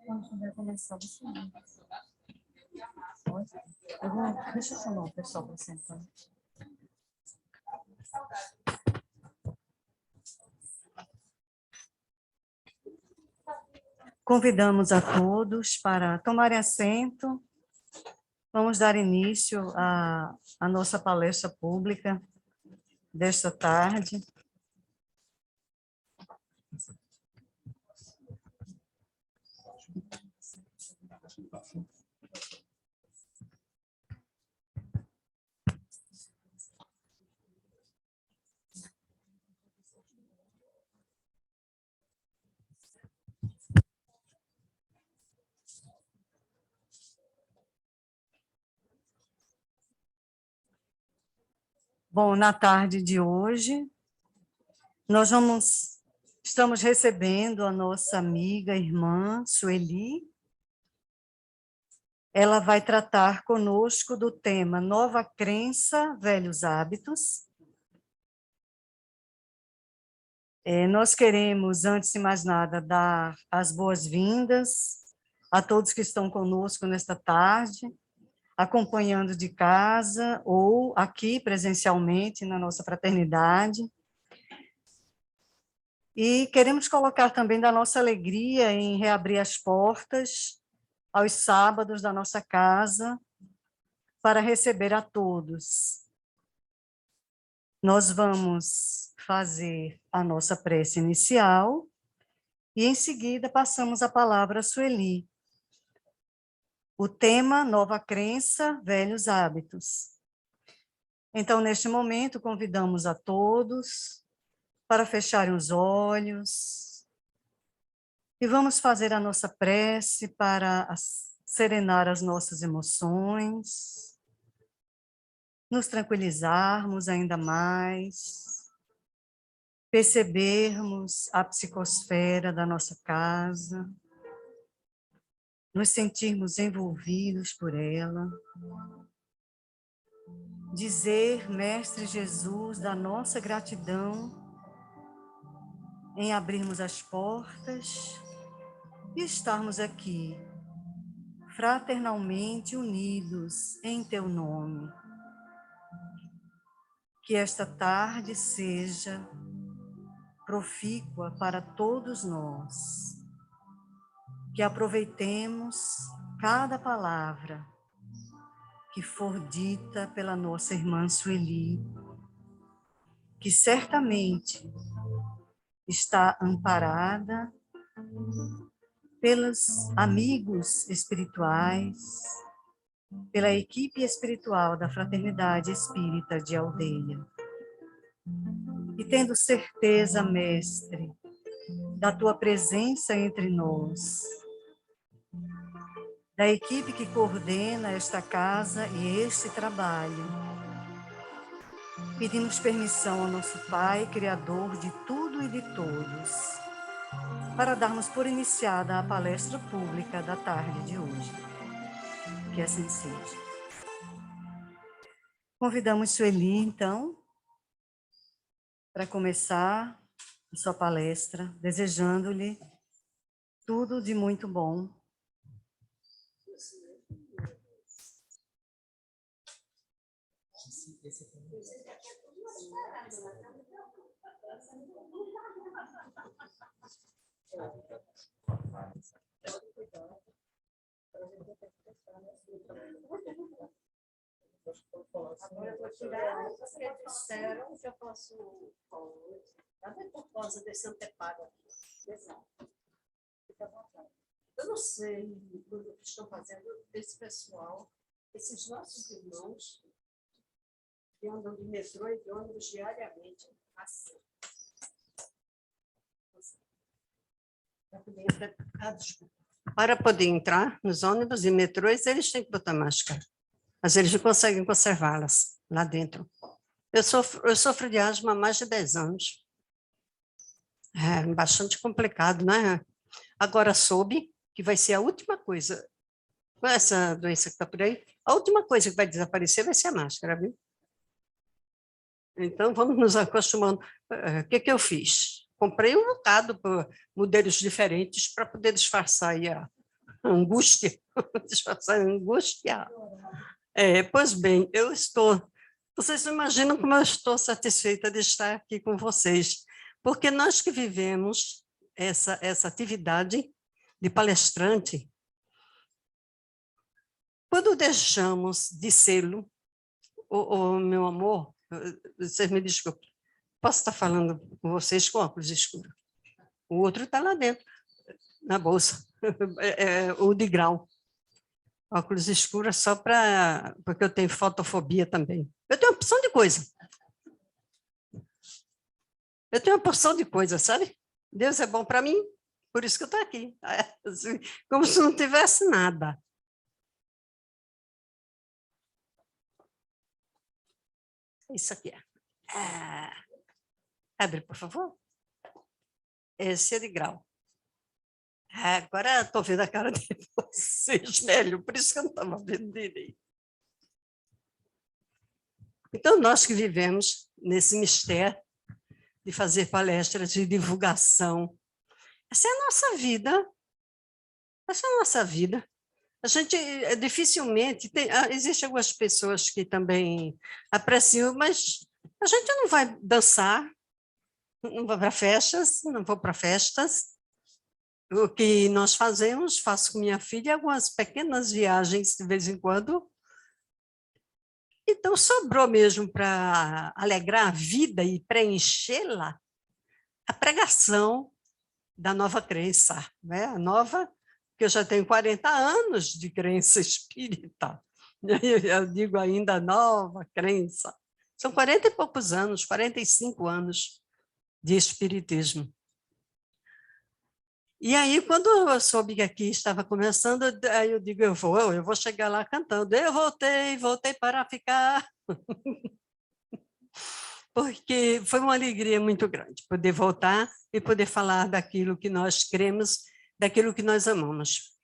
Quando vai começar, você deixa eu chamar o pessoal para sentar. Convidamos a todos para tomarem assento. Vamos dar início à nossa palestra pública desta tarde. Bom, na tarde de hoje, estamos recebendo a nossa amiga, irmã Sueli. Ela vai tratar conosco do tema Nova Crença, Velhos Hábitos. Nós queremos, antes de mais nada, dar as boas-vindas a todos que estão conosco nesta tarde, acompanhando de casa ou aqui presencialmente na nossa fraternidade. E queremos colocar também da nossa alegria em reabrir as portas aos sábados da nossa casa para receber a todos. Nós vamos fazer a nossa prece inicial e, em seguida, passamos a palavra a Sueli. O tema, Nova Crença, Velhos Hábitos. Então, neste momento, convidamos a todos para fecharem os olhos e vamos fazer a nossa prece para serenar as nossas emoções, nos tranquilizarmos ainda mais, percebermos a psicosfera da nossa casa, nos sentirmos envolvidos por ela, dizer, Mestre Jesus, da nossa gratidão em abrirmos as portas e estarmos aqui, fraternalmente unidos em Teu nome. Que esta tarde seja profícua para todos nós, que aproveitemos cada palavra que for dita pela nossa irmã Sueli, que certamente está amparada pelos amigos espirituais, pela equipe espiritual da Fraternidade Espírita de Aldeia. E tendo certeza, Mestre, da Tua presença entre nós, da equipe que coordena esta casa e este trabalho, pedimos permissão ao nosso Pai, Criador de tudo e de todos, para darmos por iniciada a palestra pública da tarde de hoje. Que assim seja. Convidamos Sueli, então, para começar a sua palestra, desejando-lhe tudo de muito bom. Agora eu vou tirar os que disseram que eu posso até por causa desse anteparo aqui. Exato. Fica à vontade. Eu não sei o que estão fazendo esse pessoal, esses nossos irmãos que andam de metrô e de ônibus diariamente assim. Para poder entrar nos ônibus e metrôs, eles têm que botar máscara. Mas eles não conseguem conservá-las lá dentro. Eu sofro de asma há mais de 10 anos. É bastante complicado, né? Agora soube que vai ser a última coisa, com essa doença que está por aí, a última coisa que vai desaparecer vai ser a máscara, viu? Então, vamos nos acostumando. O que eu fiz? Comprei um bocado por modelos diferentes para poder disfarçar aí a angústia. Disfarçar a angústia. Pois bem, eu estou... Vocês não imaginam como eu estou satisfeita de estar aqui com vocês, porque nós que vivemos essa atividade de palestrante, quando deixamos de sê-lo, meu amor, vocês me desculpem, posso estar falando com vocês com óculos escuros. O outro está lá dentro, na bolsa, o de grau. Óculos escuros só porque eu tenho fotofobia também. Eu tenho uma porção de coisa. Eu tenho uma porção de coisa, sabe? Deus é bom para mim, por isso que eu estou aqui. Como se não tivesse nada. Isso aqui. Abre, por favor. Esse é de grau. Agora estou vendo a cara de vocês, velho, por isso que eu não estava vendo direito. Então, nós que vivemos nesse mistério de fazer palestras de divulgação, essa é a nossa vida. Essa é a nossa vida. A gente dificilmente... Existem algumas pessoas que também apreciam, mas a gente não vai dançar, não vai para festas, não vou para festas. O que nós fazemos, faço com minha filha algumas pequenas viagens de vez em quando. Então, sobrou mesmo para alegrar a vida e preenchê-la a pregação da nova crença, né? A nova, que eu já tenho 40 anos de crença espírita. Eu digo ainda nova crença. São 40 e poucos anos, 45 anos de espiritismo. E aí, quando eu soube que aqui estava começando, aí eu digo, eu vou chegar lá cantando. Eu voltei para ficar. Porque foi uma alegria muito grande poder voltar e poder falar daquilo que nós cremos, daquilo que nós amamos.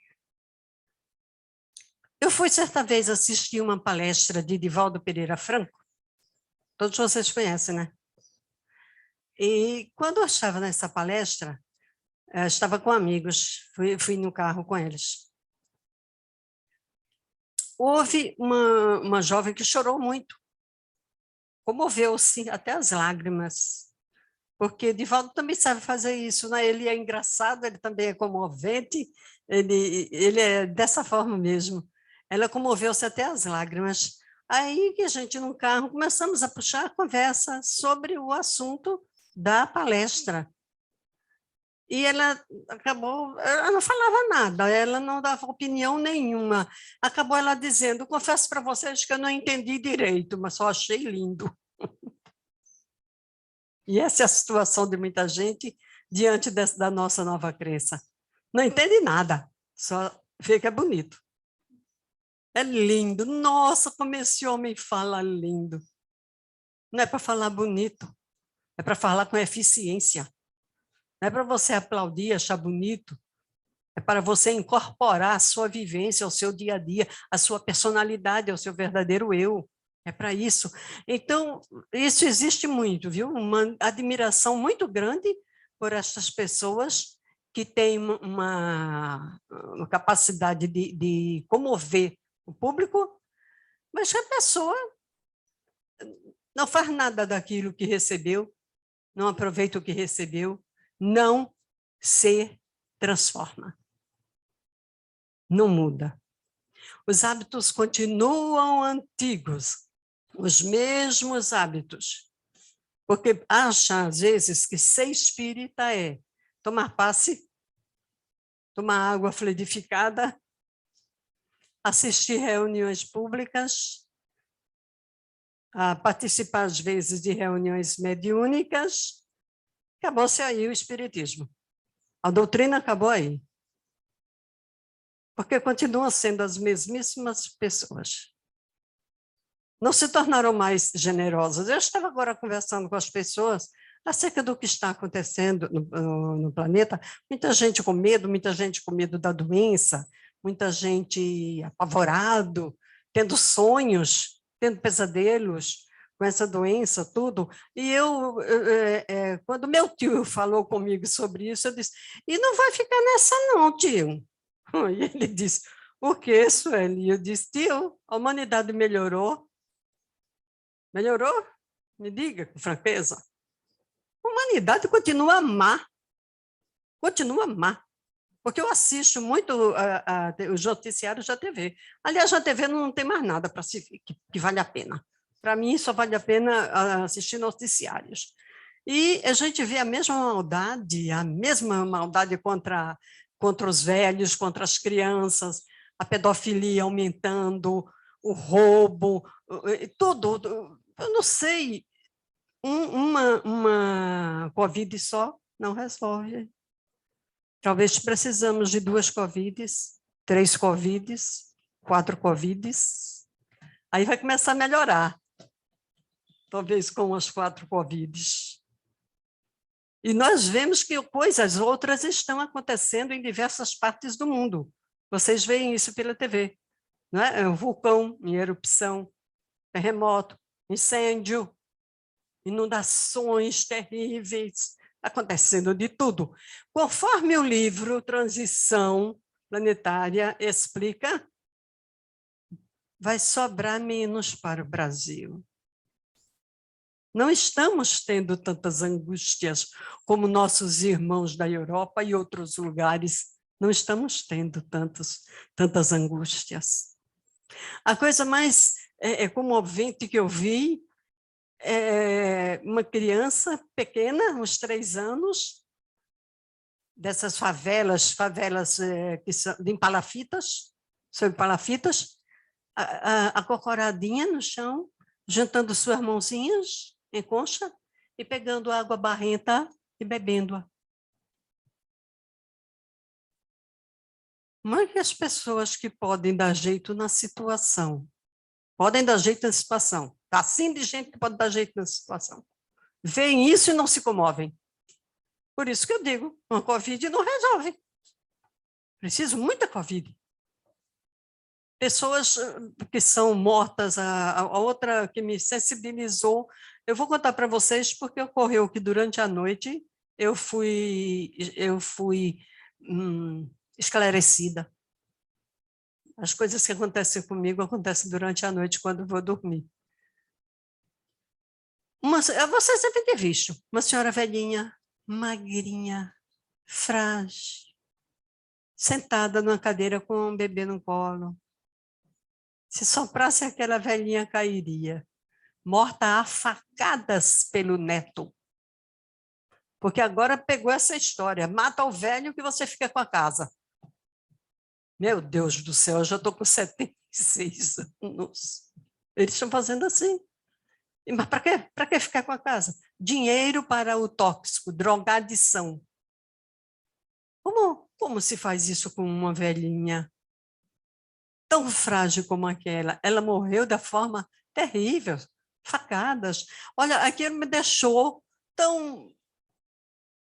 Eu fui certa vez assistir uma palestra de Divaldo Pereira Franco. Todos vocês conhecem, né? E quando eu estava nessa palestra, eu estava com amigos, fui no carro com eles. Houve uma jovem que chorou muito, comoveu-se até as lágrimas, porque Divaldo também sabe fazer isso, né? Ele é engraçado, ele também é comovente, ele é dessa forma mesmo. Ela comoveu-se até as lágrimas. Aí que a gente, no carro, começamos a puxar a conversa sobre o assunto da palestra. E ela não falava nada, ela não dava opinião nenhuma. Acabou ela dizendo, confesso para vocês que eu não entendi direito, mas só achei lindo. E essa é a situação de muita gente diante da nossa nova crença. Não entende nada, só vê que é bonito. É lindo. Nossa, como esse homem fala lindo. Não é para falar bonito, é para falar com eficiência. Não é para você aplaudir, achar bonito. É para você incorporar a sua vivência, ao seu dia a dia, a sua personalidade, ao seu verdadeiro eu. É para isso. Então, isso existe muito, viu? Uma admiração muito grande por essas pessoas que têm uma capacidade de comover o público, mas que a pessoa não faz nada daquilo que recebeu, não aproveita o que recebeu, não se transforma. Não muda. Os hábitos continuam antigos, os mesmos hábitos. Porque acha, às vezes, que ser espírita é tomar passe, tomar água fluidificada, assistir reuniões públicas, participar, às vezes, de reuniões mediúnicas. Acabou-se aí o espiritismo. A doutrina acabou aí. Porque continuam sendo as mesmíssimas pessoas. Não se tornaram mais generosas. Eu estava agora conversando com as pessoas acerca do que está acontecendo no planeta. Muita gente com medo da doença, muita gente apavorado, tendo sonhos, tendo pesadelos, com essa doença, tudo. E quando meu tio falou comigo sobre isso, eu disse, e não vai ficar nessa não, tio. E ele disse, o quê, Sueli? Eu disse, tio, a humanidade melhorou. Melhorou? Me diga com franqueza. A humanidade continua a amar. Continua a amar. Porque eu assisto muito os noticiários da TV. Aliás, a TV não tem mais nada para que vale a pena. Para mim, só vale a pena assistir noticiários. E a gente vê a mesma maldade contra os velhos, contra as crianças, a pedofilia aumentando, o roubo, tudo. Eu não sei, uma Covid só não resolve. Talvez precisamos de 2 Covids, 3 Covids, 4 Covids. Aí vai começar a melhorar. Talvez com as 4 Covids. E nós vemos que coisas outras estão acontecendo em diversas partes do mundo. Vocês veem isso pela TV. Não é? Um vulcão em erupção, terremoto, incêndio, inundações terríveis, acontecendo de tudo. Conforme o livro Transição Planetária explica, vai sobrar menos para o Brasil. Não estamos tendo tantas angústias como nossos irmãos da Europa e outros lugares. Não estamos tendo tantas angústias. A coisa mais comovente que eu vi uma criança pequena, uns 3 anos, dessas favelas que são de palafitas, sobre palafitas, acocoradinha no chão, juntando suas mãozinhas em concha e pegando água barrenta e bebendo-a. Mas que as pessoas que podem dar jeito na situação, podem dar jeito na situação, está assim de gente que pode dar jeito na situação, veem isso e não se comovem. Por isso que eu digo, uma Covid não resolve. Preciso muita Covid. Pessoas que são mortas, a outra que me sensibilizou, eu vou contar para vocês porque ocorreu que durante a noite eu fui esclarecida. As coisas que acontecem comigo acontecem durante a noite quando vou dormir. Vocês devem ter visto, uma senhora velhinha, magrinha, frágil, sentada numa cadeira com um bebê no colo. Se soprasse aquela velhinha cairia, morta a facadas pelo neto. Porque agora pegou essa história, mata o velho que você fica com a casa. Meu Deus do céu, eu já estou com 76 anos. Eles estão fazendo assim. Mas para quê? Para que ficar com a casa? Dinheiro para o tóxico, drogadição. Como se faz isso com uma velhinha tão frágil como aquela? Ela morreu da forma terrível, facadas. Olha, aquilo me deixou tão...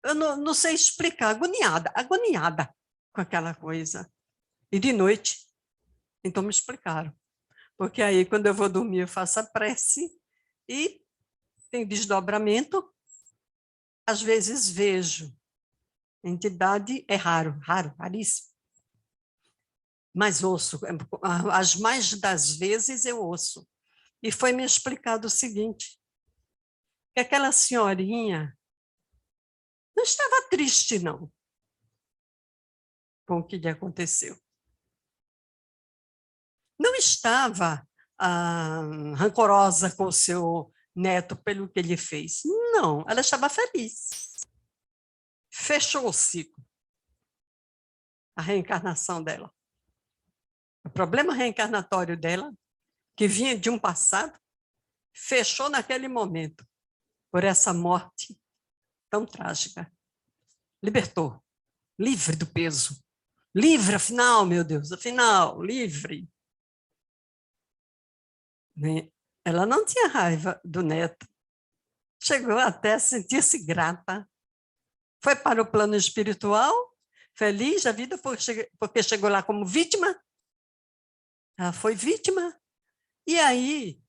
Eu não sei explicar, agoniada com aquela coisa. E de noite, então me explicaram. Porque aí, quando eu vou dormir, eu faço a prece e tem desdobramento. Às vezes vejo. Entidade é raríssimo. Mas ouço, as mais das vezes eu ouço. E foi me explicado o seguinte, que aquela senhorinha não estava triste, não, com o que lhe aconteceu. Não estava rancorosa com o seu neto pelo que ele fez. Não, ela estava feliz. Fechou o ciclo. A reencarnação dela. O problema reencarnatório dela, que vinha de um passado, fechou naquele momento, por essa morte tão trágica. Libertou, livre do peso. Livre, afinal, meu Deus, afinal, livre. Ela não tinha raiva do neto. Chegou até a sentir-se grata. Foi para o plano espiritual, feliz da vida, porque chegou lá como vítima. Ela foi vítima. E aí,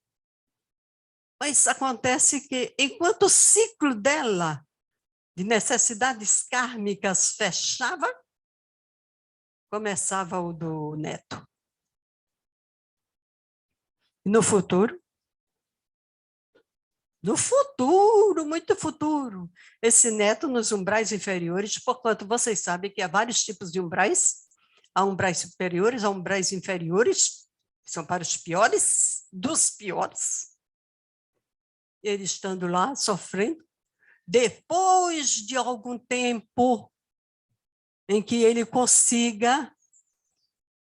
Mas acontece que, enquanto o ciclo dela, de necessidades kármicas, fechava, começava o do neto. E no futuro, muito futuro, esse neto nos umbrais inferiores, porquanto vocês sabem que há vários tipos de umbrais, há umbrais superiores, há umbrais inferiores, que são para os piores, dos piores. Ele estando lá, sofrendo, depois de algum tempo em que ele consiga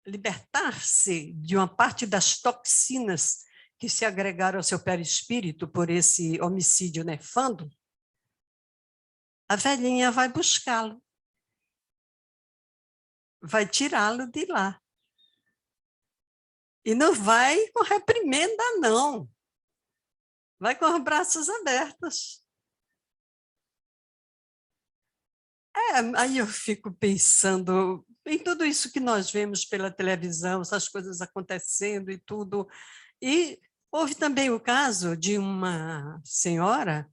libertar-se de uma parte das toxinas que se agregaram ao seu perispírito por esse homicídio nefando, a velhinha vai buscá-lo, vai tirá-lo de lá. E não vai com reprimenda, não. Vai com os braços abertos. Aí eu fico pensando em tudo isso que nós vemos pela televisão, essas coisas acontecendo e tudo. E houve também o caso de uma senhora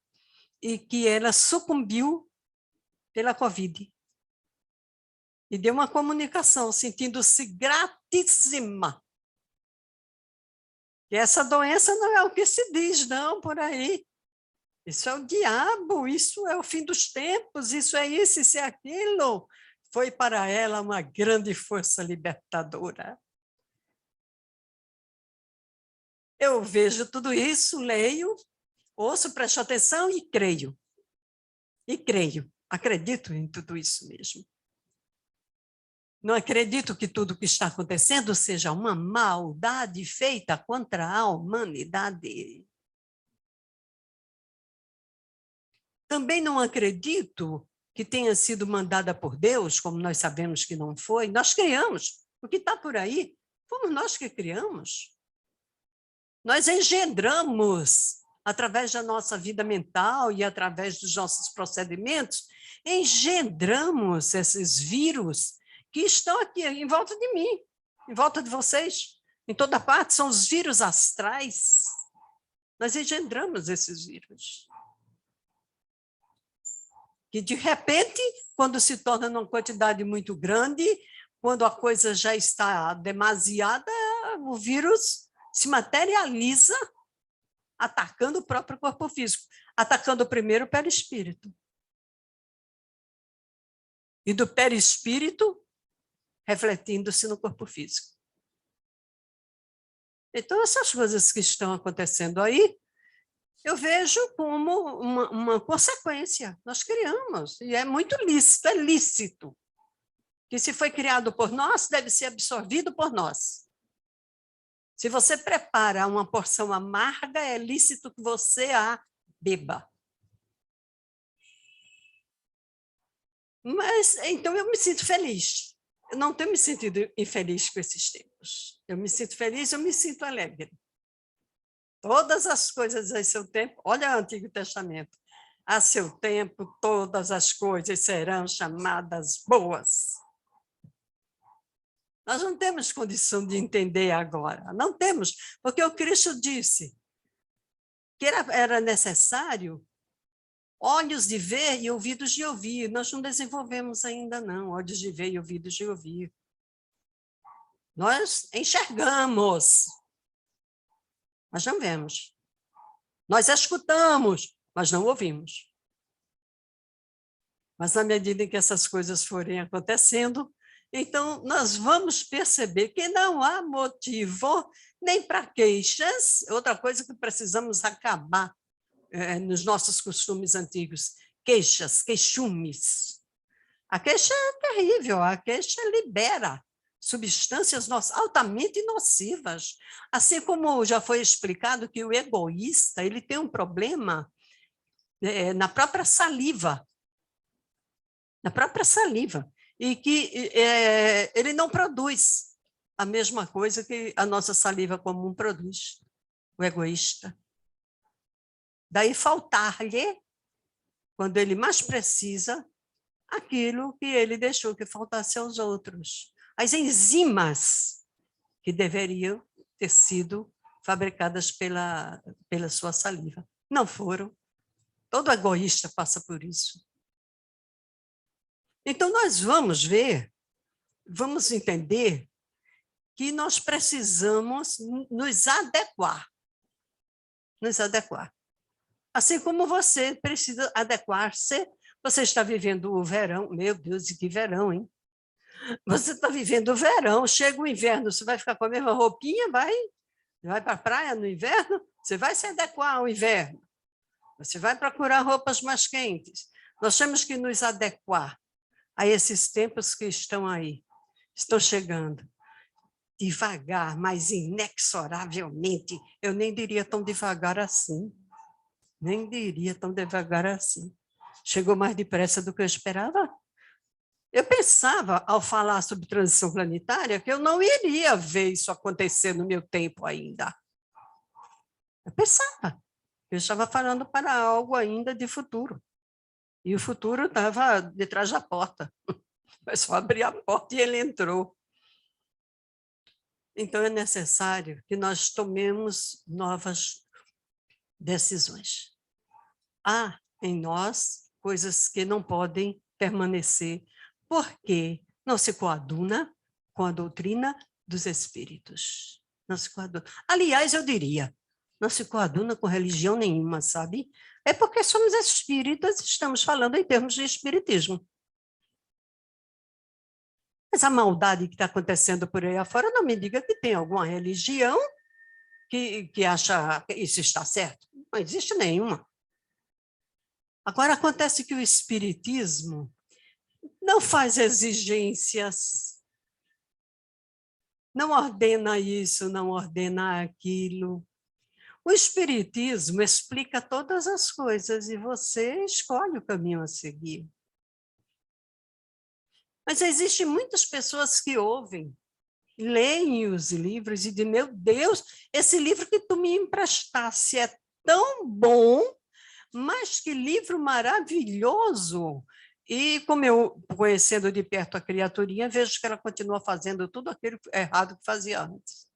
e que ela sucumbiu pela Covid. E deu uma comunicação, sentindo-se gratíssima. E essa doença não é o que se diz, não, por aí. Isso é o diabo, isso é o fim dos tempos, isso é isso é aquilo. Foi para ela uma grande força libertadora. Eu vejo tudo isso, leio, ouço, presto atenção e creio. E creio, acredito em tudo isso mesmo. Não acredito que tudo o que está acontecendo seja uma maldade feita contra a humanidade. Também não acredito que tenha sido mandada por Deus, como nós sabemos que não foi. Nós criamos. O que está por aí, fomos nós que criamos. Nós engendramos, através da nossa vida mental e através dos nossos procedimentos, engendramos esses vírus que estão aqui em volta de mim, em volta de vocês, em toda parte, são os vírus astrais. Nós engendramos esses vírus. Que, de repente, quando se torna numa quantidade muito grande, quando a coisa já está demasiada, o vírus se materializa atacando o próprio corpo físico, atacando primeiro o perispírito. E do perispírito, refletindo-se no corpo físico. Então, essas coisas que estão acontecendo aí, eu vejo como uma consequência. Nós criamos, e é muito lícito, é lícito. Que se foi criado por nós, deve ser absorvido por nós. Se você prepara uma porção amarga, é lícito que você a beba. Mas, então, eu me sinto feliz. Eu não tenho me sentido infeliz com esses tempos. Eu me sinto feliz, eu me sinto alegre. Todas as coisas a seu tempo, olha o Antigo Testamento, a seu tempo todas as coisas serão chamadas boas. Nós não temos condição de entender agora, não temos, porque o Cristo disse que era necessário olhos de ver e ouvidos de ouvir. Nós não desenvolvemos ainda não, olhos de ver e ouvidos de ouvir. Nós enxergamos, mas não vemos. Nós escutamos, mas não ouvimos. Mas na medida em que essas coisas forem acontecendo, então nós vamos perceber que não há motivo nem para queixas, outra coisa que precisamos acabar nos nossos costumes antigos, queixas, queixumes. A queixa é terrível, a queixa libera substâncias altamente nocivas. Assim como já foi explicado que o egoísta ele tem um problema na própria saliva, e que ele não produz a mesma coisa que a nossa saliva comum produz, o egoísta. Daí faltar-lhe, quando ele mais precisa, aquilo que ele deixou que faltasse aos outros. As enzimas que deveriam ter sido fabricadas pela sua saliva. Não foram. Todo egoísta passa por isso. Então, nós vamos ver, vamos entender que nós precisamos nos adequar. Nos adequar. Assim como você precisa adequar-se, você está vivendo o verão. Meu Deus, que verão, hein? Você está vivendo o verão, chega o inverno, você vai ficar com a mesma roupinha, vai para a praia no inverno, você vai se adequar ao inverno. Você vai procurar roupas mais quentes. Nós temos que nos adequar a esses tempos que estão aí, estão chegando. Devagar, mas inexoravelmente. Eu nem diria tão devagar assim. Nem diria tão devagar assim. Chegou mais depressa do que eu esperava. Eu pensava, ao falar sobre transição planetária, que eu não iria ver isso acontecer no meu tempo ainda. Eu pensava. Eu estava falando para algo ainda de futuro. E o futuro estava detrás da porta. Mas só abrir a porta e ele entrou. Então, é necessário que nós tomemos novas decisões. Há em nós coisas que não podem permanecer, porque não se coaduna com a doutrina dos espíritos. Não se coaduna. Aliás, eu diria, não se coaduna com religião nenhuma, sabe? É porque somos espíritas, estamos falando em termos de espiritismo. Mas a maldade que está acontecendo por aí afora, não me diga que tem alguma religião que acha que isso está certo. Não existe nenhuma. Agora, acontece que o espiritismo não faz exigências, não ordena isso, não ordena aquilo. O espiritismo explica todas as coisas e você escolhe o caminho a seguir. Mas existem muitas pessoas que ouvem, leem os livros e dizem, meu Deus, esse livro que tu me emprestasse é tão bom, mas que livro maravilhoso. E como eu, conhecendo de perto a criaturinha, vejo que ela continua fazendo tudo aquilo errado que fazia antes.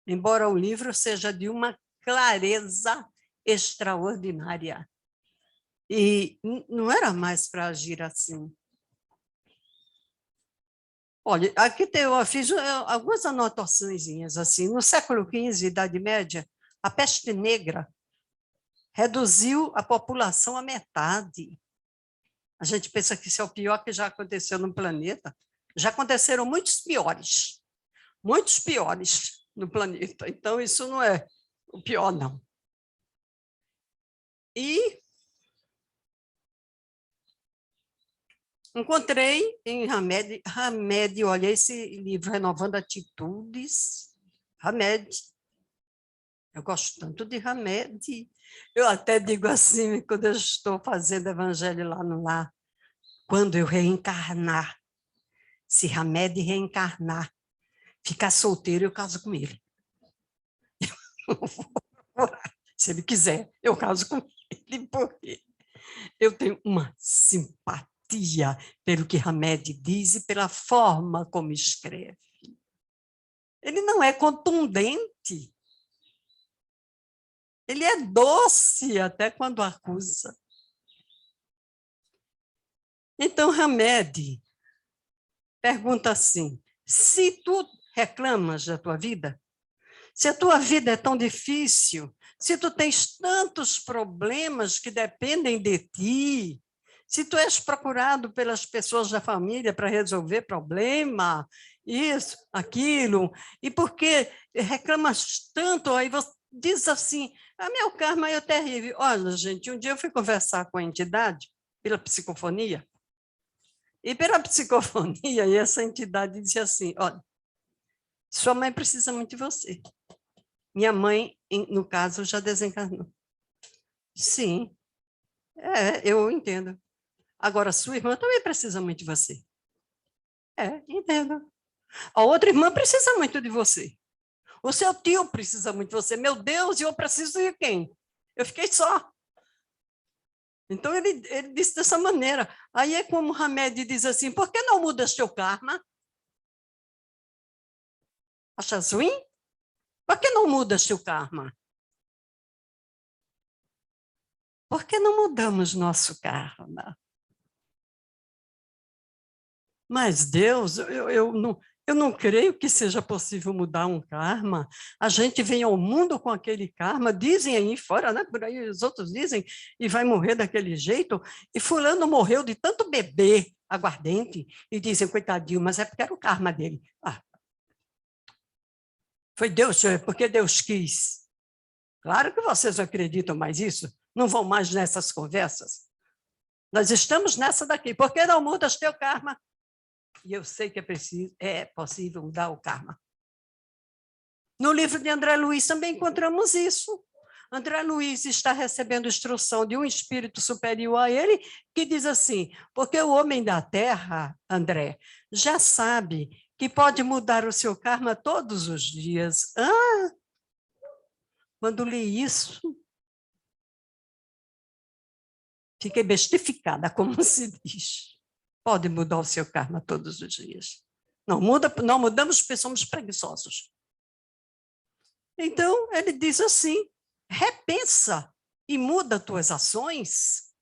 Embora o livro seja de uma clareza extraordinária. E não era mais para agir assim. Olha, aqui eu fiz algumas anotaçõezinhas assim. No século XV, Idade Média, a peste negra reduziu a população à metade. A gente pensa que isso é o pior que já aconteceu no planeta. Já aconteceram muitos piores no planeta. Então, isso não é o pior, não. E encontrei em Hamed, olha, esse livro, Renovando Atitudes, Hamed. Eu gosto tanto de Hamed. Eu até digo assim, quando eu estou fazendo evangelho lá no lar, quando eu reencarnar, se Hamed reencarnar, ficar solteiro, eu caso com ele. Se ele quiser, eu caso com ele, porque eu tenho uma simpatia pelo que Hamed diz e pela forma como escreve. Ele não é contundente. Ele é doce até quando acusa. Então, Hamed pergunta assim, se tu reclamas da tua vida, se a tua vida é tão difícil, se tu tens tantos problemas que dependem de ti, se tu és procurado pelas pessoas da família para resolver problema, isso, aquilo, e porque reclamas tanto, aí você diz assim, meu karma é terrível. Olha, gente, um dia eu fui conversar com a entidade pela psicofonia, e pela psicofonia, e essa entidade disse assim, olha, sua mãe precisa muito de você. Minha mãe, no caso, já desencarnou. Sim, eu entendo. Agora, sua irmã também precisa muito de você. Entendo. A outra irmã precisa muito de você. O seu tio precisa muito de você. Meu Deus, e eu preciso de quem? Eu fiquei só. Então, ele disse dessa maneira. Aí é como Hamed diz assim, por que não mudas teu karma? Achas ruim? Por que não muda seu karma? Por que não mudamos nosso karma? Mas Deus, eu não creio que seja possível mudar um karma. A gente vem ao mundo com aquele karma, dizem aí fora, né? Por aí os outros dizem, e vai morrer daquele jeito. E fulano morreu de tanto beber aguardente, e dizem, coitadinho, mas é porque era o karma dele. Ah, foi Deus, porque Deus quis. Claro que vocês não acreditam mais nisso, não vão mais nessas conversas. Nós estamos nessa daqui. Por que não mudas teu karma? E eu sei que é possível mudar o karma. No livro de André Luiz também encontramos isso. André Luiz está recebendo instrução de um espírito superior a ele, que diz assim, porque o homem da terra, André, já sabe que pode mudar o seu karma todos os dias. Ah, quando li isso, fiquei bestificada, como se diz. Pode mudar o seu karma todos os dias. Não mudamos porque somos preguiçosos. Então, ele diz assim, repensa e muda tuas ações,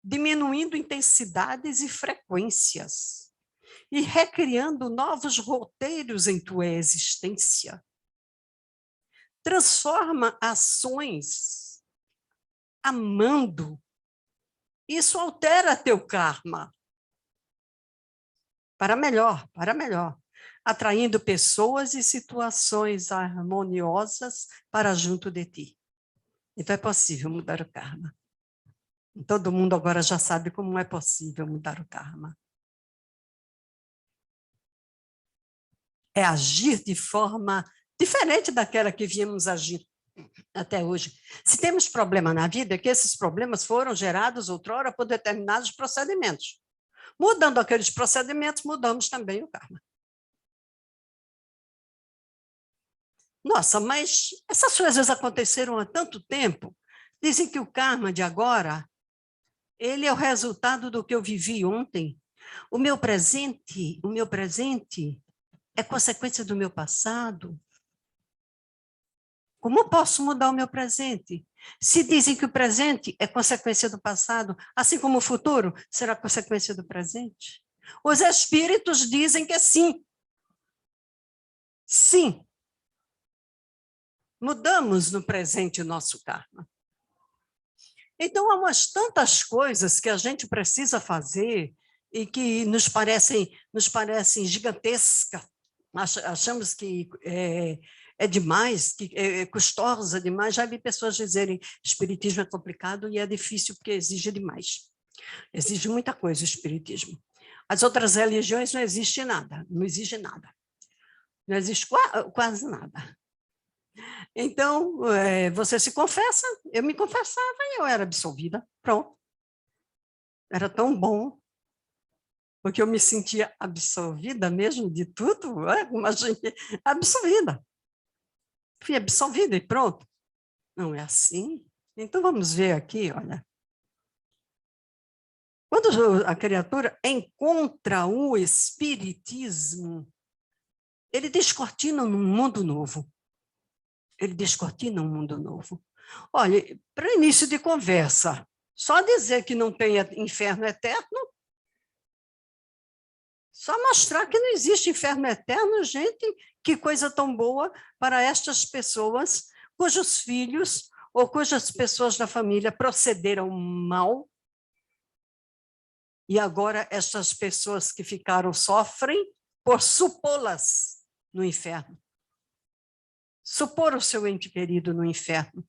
diminuindo intensidades e frequências, e recriando novos roteiros em tua existência. Transforma ações amando. Isso altera teu karma. Para melhor, atraindo pessoas e situações harmoniosas para junto de ti. Então é possível mudar o karma. Todo mundo agora já sabe como é possível mudar o karma. É agir de forma diferente daquela que viemos agir até hoje. Se temos problema na vida, é que esses problemas foram gerados outrora por determinados procedimentos. Mudando aqueles procedimentos, mudamos também o karma. Nossa, mas essas coisas aconteceram há tanto tempo. Dizem que o karma de agora, ele é o resultado do que eu vivi ontem. O meu presente é consequência do meu passado. Como posso mudar o meu presente? Se dizem que o presente é consequência do passado, assim como o futuro será consequência do presente. Os espíritos dizem que sim. Sim. Mudamos no presente o nosso karma. Então, há umas tantas coisas que a gente precisa fazer e que nos parecem gigantescas. Achamos que é demais, que é custosa demais. Já vi pessoas dizerem que espiritismo é complicado e é difícil porque exige demais. Exige muita coisa o espiritismo. As outras religiões não existe nada, não exige nada. Não existe quase nada. Então, você se confessa, eu me confessava e eu era absolvida. Pronto. Era tão bom, porque eu me sentia absolvida mesmo de tudo, imagine, absolvida. Fui absolvida e pronto. Não é assim? Então, vamos ver aqui, olha. Quando a criatura encontra o espiritismo, ele descortina um mundo novo. Ele descortina um mundo novo. Olha, para início de conversa, só dizer que não tem inferno eterno, só mostrar que não existe inferno eterno, gente, que coisa tão boa para estas pessoas cujos filhos ou cujas pessoas da família procederam mal, e agora estas pessoas que ficaram sofrem por supô-las no inferno. Supor o seu ente querido no inferno.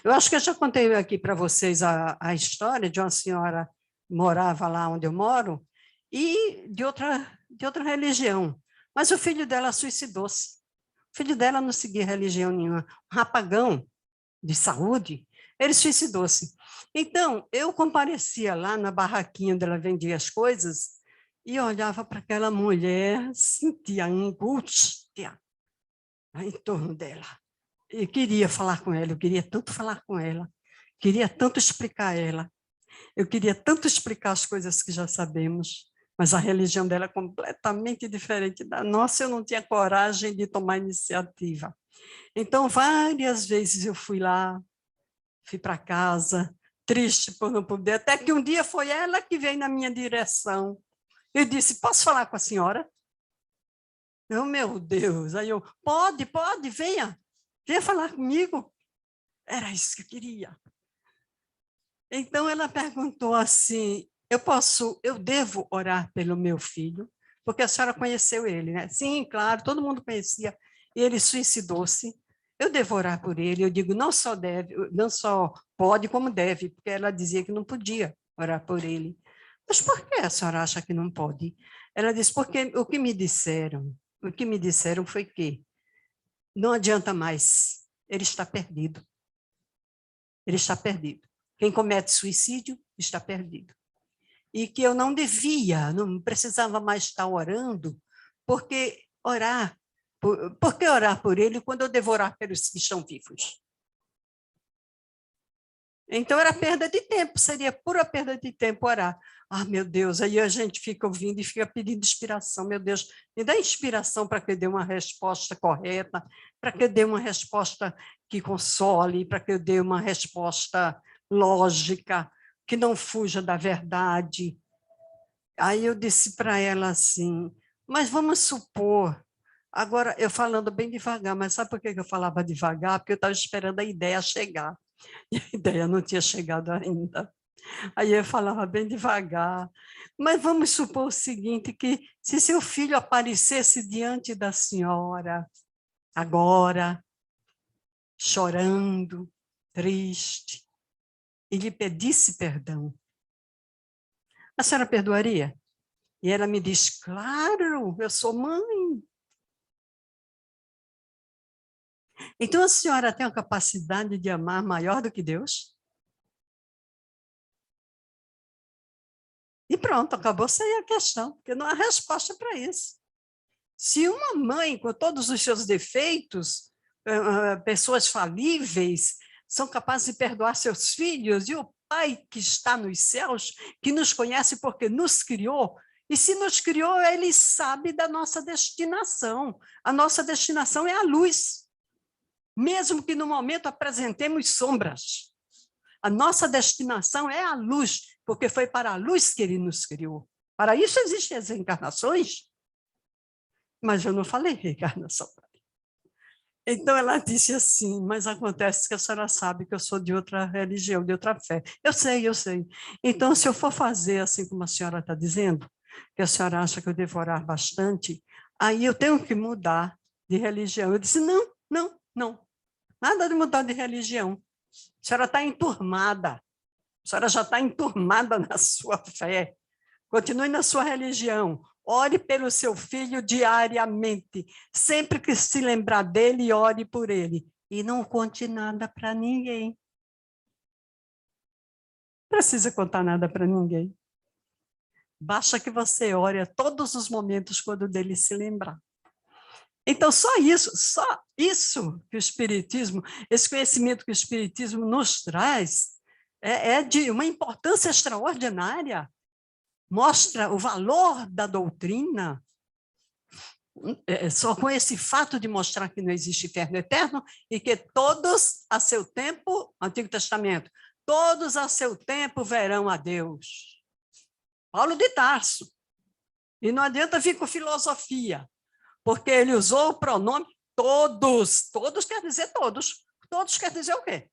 Eu acho que eu já contei aqui para vocês a história de uma senhora que morava lá onde eu moro e de outra religião, mas o filho dela suicidou-se. O filho dela não seguia religião nenhuma, um rapagão de saúde, ele suicidou-se. Então, eu comparecia lá na barraquinha onde ela vendia as coisas e olhava para aquela mulher, sentia angústia em torno dela. Eu queria falar com ela, eu queria tanto falar com ela, queria tanto explicar ela, eu queria tanto explicar as coisas que já sabemos, Mas a religião dela é completamente diferente da nossa, eu não tinha coragem de tomar iniciativa. Então, várias vezes eu fui lá, fui para casa, triste por não poder, até que um dia foi ela que veio na minha direção. Eu disse, posso falar com a senhora? Eu, meu Deus, aí eu, pode, venha falar comigo. Era isso que eu queria. Então, ela perguntou assim, eu devo orar pelo meu filho? Porque a senhora conheceu ele, né? Sim, claro, todo mundo conhecia. E ele suicidou-se. Eu devo orar por ele. Eu digo, não só deve, não só pode, como deve, porque ela dizia que não podia orar por ele. Mas por que a senhora acha que não pode? Ela disse, porque o que me disseram foi que não adianta mais, ele está perdido. Ele está perdido. Quem comete suicídio está perdido. E que eu não devia, não precisava mais estar orando, porque por que orar por ele quando eu devo orar pelos que estão vivos? Então era perda de tempo, seria pura perda de tempo orar. Ah, meu Deus, aí a gente fica ouvindo e fica pedindo inspiração. Meu Deus, me dá inspiração para que eu dê uma resposta correta, para que eu dê uma resposta que console, para que eu dê uma resposta lógica, que não fuja da verdade. Aí eu disse para ela assim, mas vamos supor, agora eu falando bem devagar, mas sabe por que eu falava devagar? Porque eu estava esperando a ideia chegar, e a ideia não tinha chegado ainda. Aí eu falava bem devagar, mas vamos supor o seguinte, que se seu filho aparecesse diante da senhora, agora, chorando, triste, e lhe pedisse perdão, a senhora perdoaria? E ela me diz, claro, eu sou mãe. Então a senhora tem a capacidade de amar maior do que Deus? E pronto, acabou-se aí a questão, porque não há resposta para isso. Se uma mãe, com todos os seus defeitos, pessoas falíveis, são capazes de perdoar seus filhos, e o Pai que está nos céus, que nos conhece porque nos criou, e se nos criou, ele sabe da nossa destinação. A nossa destinação é a luz, mesmo que no momento apresentemos sombras. A nossa destinação é a luz, porque foi para a luz que ele nos criou. Para isso existem as encarnações. Mas eu não falei reencarnação. Então ela disse assim, mas acontece que a senhora sabe que eu sou de outra religião, de outra fé. Eu sei, eu sei. Então, se eu for fazer assim como a senhora está dizendo, que a senhora acha que eu devo orar bastante, aí eu tenho que mudar de religião. Eu disse, não, não, não. Nada de mudar de religião. A senhora está enturmada. A senhora já está enturmada na sua fé. Continue na sua religião. Ore pelo seu filho diariamente. Sempre que se lembrar dele, ore por ele. E não conte nada para ninguém. Não precisa contar nada para ninguém. Basta que você ore a todos os momentos quando dele se lembrar. Então, só isso que o Espiritismo, esse conhecimento que o Espiritismo nos traz, é de uma importância extraordinária. Mostra o valor da doutrina, só com esse fato de mostrar que não existe inferno eterno e que todos a seu tempo, Antigo Testamento, todos a seu tempo verão a Deus. Paulo de Tarso. E não adianta vir com filosofia, porque ele usou o pronome todos. Todos quer dizer todos. Todos quer dizer o quê?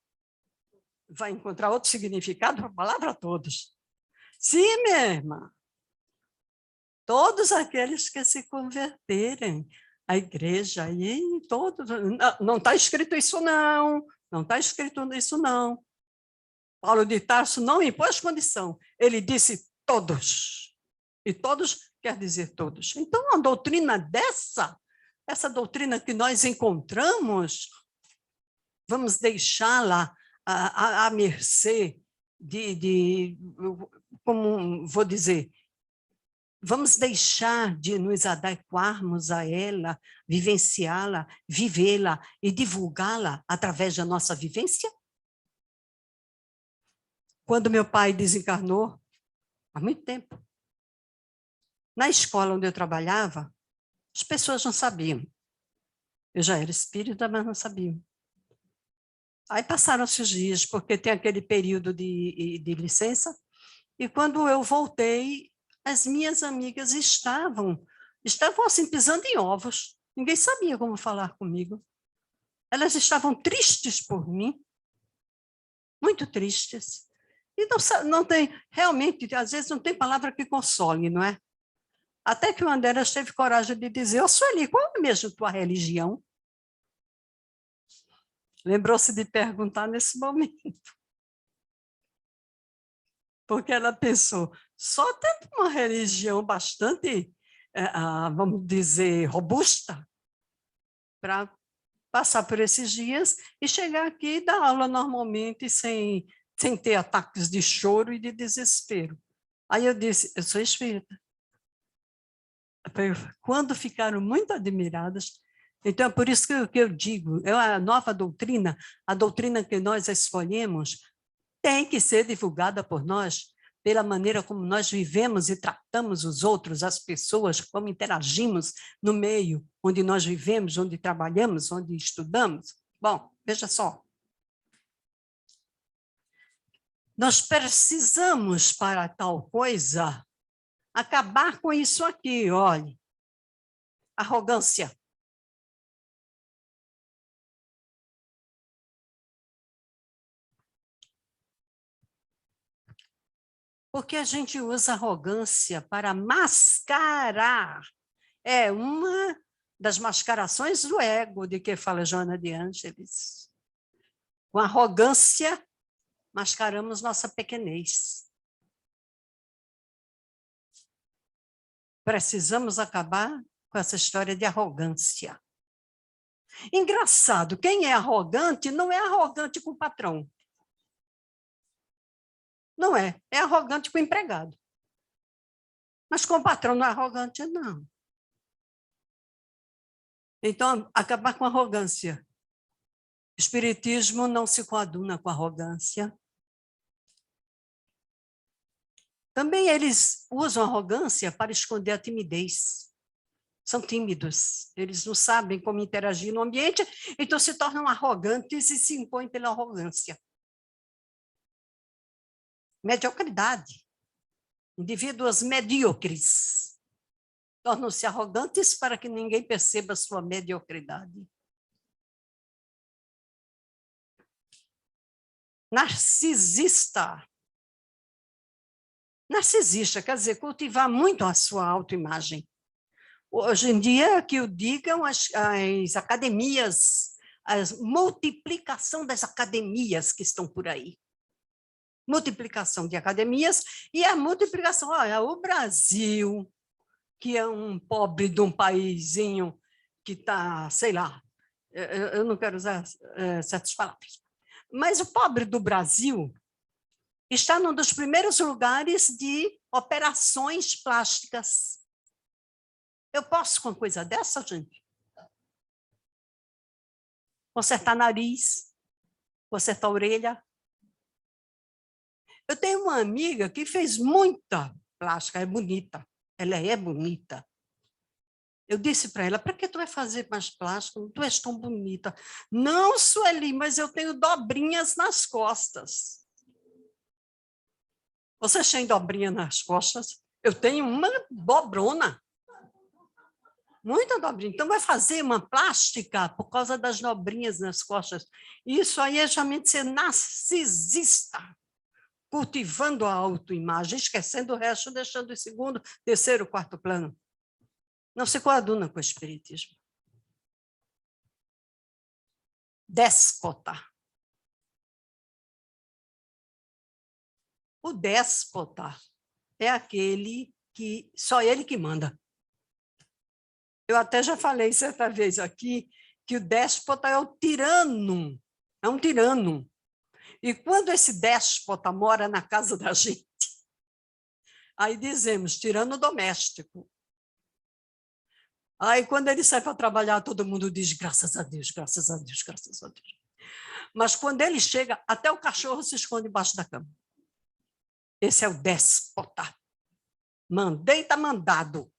Vai encontrar outro significado para a palavra todos. Sim, minha irmã. Todos aqueles que se converterem à igreja, e todos, não está escrito isso não, não está escrito isso não. Paulo de Tarso não impôs condição, ele disse todos, e todos quer dizer todos. Então, uma doutrina essa doutrina que nós encontramos, vamos deixá-la à mercê como vou dizer, vamos deixar de nos adequarmos a ela, vivenciá-la, vivê-la e divulgá-la através da nossa vivência? Quando meu pai desencarnou, há muito tempo, Na escola onde eu trabalhava, as pessoas não sabiam. Eu já era espírita, mas não sabiam. Aí passaram-se os dias, porque tem aquele período de licença, e quando eu voltei, as minhas amigas estavam assim, pisando em ovos. Ninguém sabia como falar comigo. Elas estavam tristes por mim, muito tristes. E não tem, realmente, às vezes não tem palavra que console, não é? Até que uma delas teve coragem de dizer: "Ô, Sueli, qual é mesmo a tua religião?" Lembrou-se de perguntar nesse momento. Porque ela pensou, só tendo uma religião bastante, vamos dizer, robusta, para passar por esses dias e chegar aqui e dar aula normalmente, sem ter ataques de choro e de desespero. Aí eu disse: "Eu sou espírita." Quando ficaram muito admiradas, então é por isso que eu digo, a nova doutrina, a doutrina que nós escolhemos, tem que ser divulgada por nós, pela maneira como nós vivemos e tratamos os outros, as pessoas, como interagimos no meio onde nós vivemos, onde trabalhamos, onde estudamos. Bom, veja só. Nós precisamos, para tal coisa, acabar com isso aqui, olhe. Arrogância. Porque a gente usa arrogância para mascarar. É uma das mascarações do ego, de que fala Joana de Ângeles. Com arrogância, mascaramos nossa pequenez. Precisamos acabar com essa história de arrogância. Engraçado, quem é arrogante não é arrogante com o patrão. Não é, é arrogante com o empregado. Mas com o patrão não é arrogante, não. Então, acabar com a arrogância. O espiritismo não se coaduna com a arrogância. Também eles usam a arrogância para esconder a timidez. São tímidos, eles não sabem como interagir no ambiente, então se tornam arrogantes e se impõem pela arrogância. Mediocridade. Indivíduos medíocres tornam-se arrogantes para que ninguém perceba sua mediocridade. Narcisista. Narcisista quer dizer cultivar muito a sua autoimagem. Hoje em dia, que o digam as academias, a multiplicação das academias que estão por aí. Multiplicação de academias e a multiplicação, olha, o Brasil, que é um pobre de um paísinho que está, sei lá, eu não quero usar certas palavras, mas o pobre do Brasil está num dos primeiros lugares de operações plásticas. Eu posso com uma coisa dessa, gente? Consertar nariz, consertar orelha. Eu tenho uma amiga que fez muita plástica, é bonita. Ela é bonita. Eu disse para ela: para que tu vai fazer mais plástica? Tu és tão bonita. Não, Sueli, mas eu tenho dobrinhas nas costas. Você tem dobrinha nas costas? Eu tenho uma dobrona. Muita dobrinha. Então, vai fazer uma plástica por causa das dobrinhas nas costas. Isso aí é justamente ser narcisista, cultivando a autoimagem, esquecendo o resto, deixando em segundo, terceiro, quarto plano. Não se coaduna com o espiritismo. Déspota. O déspota é aquele que só ele que manda. Eu até já falei certa vez aqui que o déspota é o tirano, é um tirano. E quando esse déspota mora na casa da gente, aí dizemos, tirano doméstico. Aí quando ele sai para trabalhar, todo mundo diz, graças a Deus, graças a Deus, graças a Deus. Mas quando ele chega, até o cachorro se esconde embaixo da cama. Esse é o déspota. Mandei, está mandado.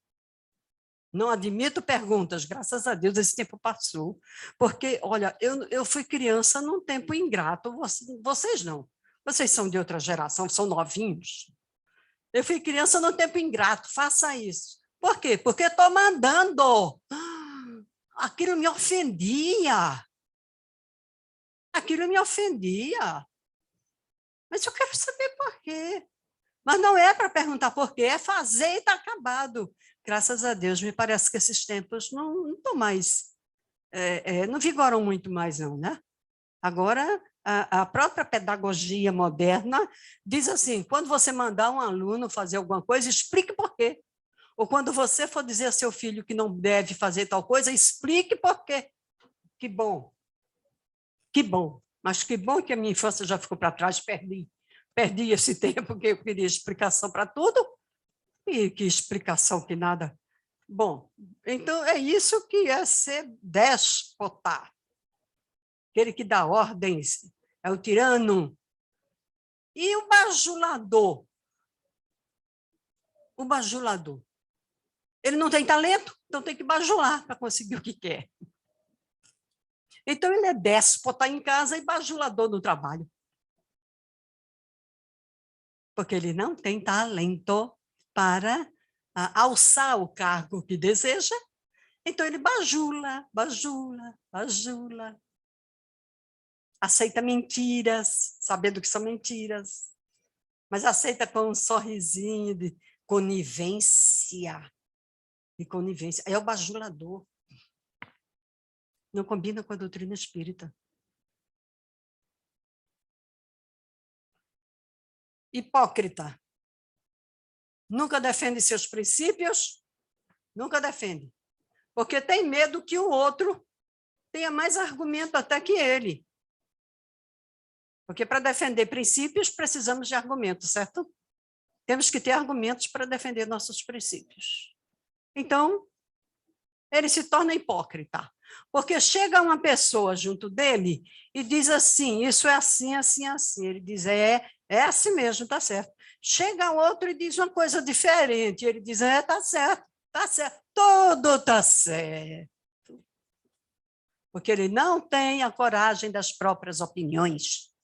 Não admito perguntas, graças a Deus esse tempo passou. Porque, olha, eu fui criança num tempo ingrato, vocês não. Vocês são de outra geração, são novinhos. Eu fui criança num tempo ingrato, faça isso. Por quê? Porque estou mandando. Aquilo me ofendia. Aquilo me ofendia. Mas eu quero saber por quê. Mas não é para perguntar por quê, é fazer e está acabado. Graças a Deus, me parece que esses tempos não estão mais, não vigoram muito mais, não, né? Agora, a própria pedagogia moderna diz assim, quando você mandar um aluno fazer alguma coisa, explique por quê. Ou quando você for dizer a seu filho que não deve fazer tal coisa, explique por quê. Que bom. Que bom. Mas que bom que a minha infância já ficou para trás, perdi esse tempo que eu queria explicação para tudo. E que explicação que nada. Bom, então é isso que é ser déspota. Aquele que dá ordens, é o tirano. E o bajulador? O bajulador. Ele não tem talento, então tem que bajular para conseguir o que quer. Então ele é déspota em casa e bajulador no trabalho. Porque ele não tem talento para alçar o cargo que deseja, então ele bajula, bajula, bajula. Aceita mentiras, sabendo que são mentiras, mas aceita com um sorrisinho de conivência. De conivência. É o bajulador. Não combina com a doutrina espírita. Hipócrita. Nunca defende seus princípios, nunca defende. Porque tem medo que o outro tenha mais argumento até que ele. Porque para defender princípios, precisamos de argumentos, certo? Temos que ter argumentos para defender nossos princípios. Então, ele se torna hipócrita. Porque chega uma pessoa junto dele e diz assim, isso é assim, assim, assim. Ele diz, é assim mesmo, tá certo. Chega outro e diz uma coisa diferente. Ele diz, tá certo, tudo tá certo. Porque ele não tem a coragem das próprias opiniões.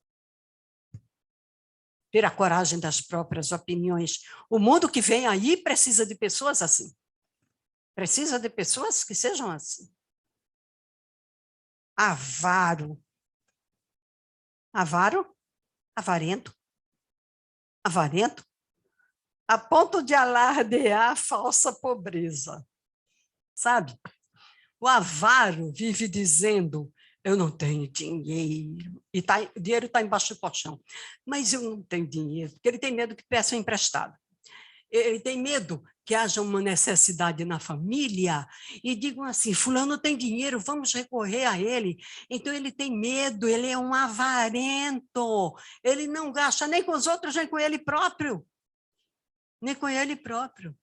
Ter a coragem das próprias opiniões. O mundo que vem aí precisa de pessoas assim. Precisa de pessoas que sejam assim. Avaro. Avaro? Avarento. Avarento. A ponto de alardear a falsa pobreza. Sabe? O avaro vive dizendo, eu não tenho dinheiro, e o dinheiro está embaixo do colchão, mas eu não tenho dinheiro, porque ele tem medo que peçam emprestado. Ele tem medo que haja uma necessidade na família e digam assim, fulano tem dinheiro, vamos recorrer a ele. Então ele tem medo, ele é um avarento, ele não gasta nem com os outros, nem com ele próprio. Nem com ele próprio.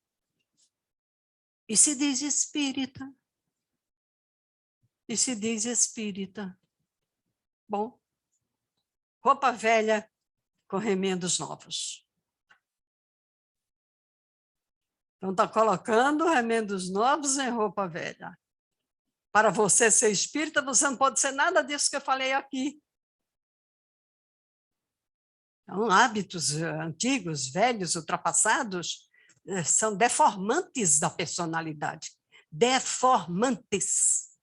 E se diz espírita. E se diz espírita. Bom, roupa velha com remendos novos. Então, está colocando remendos novos em roupa velha. Para você ser espírita, você não pode ser nada disso que eu falei aqui. Então, hábitos antigos, velhos, ultrapassados, são deformantes da personalidade. Deformantes.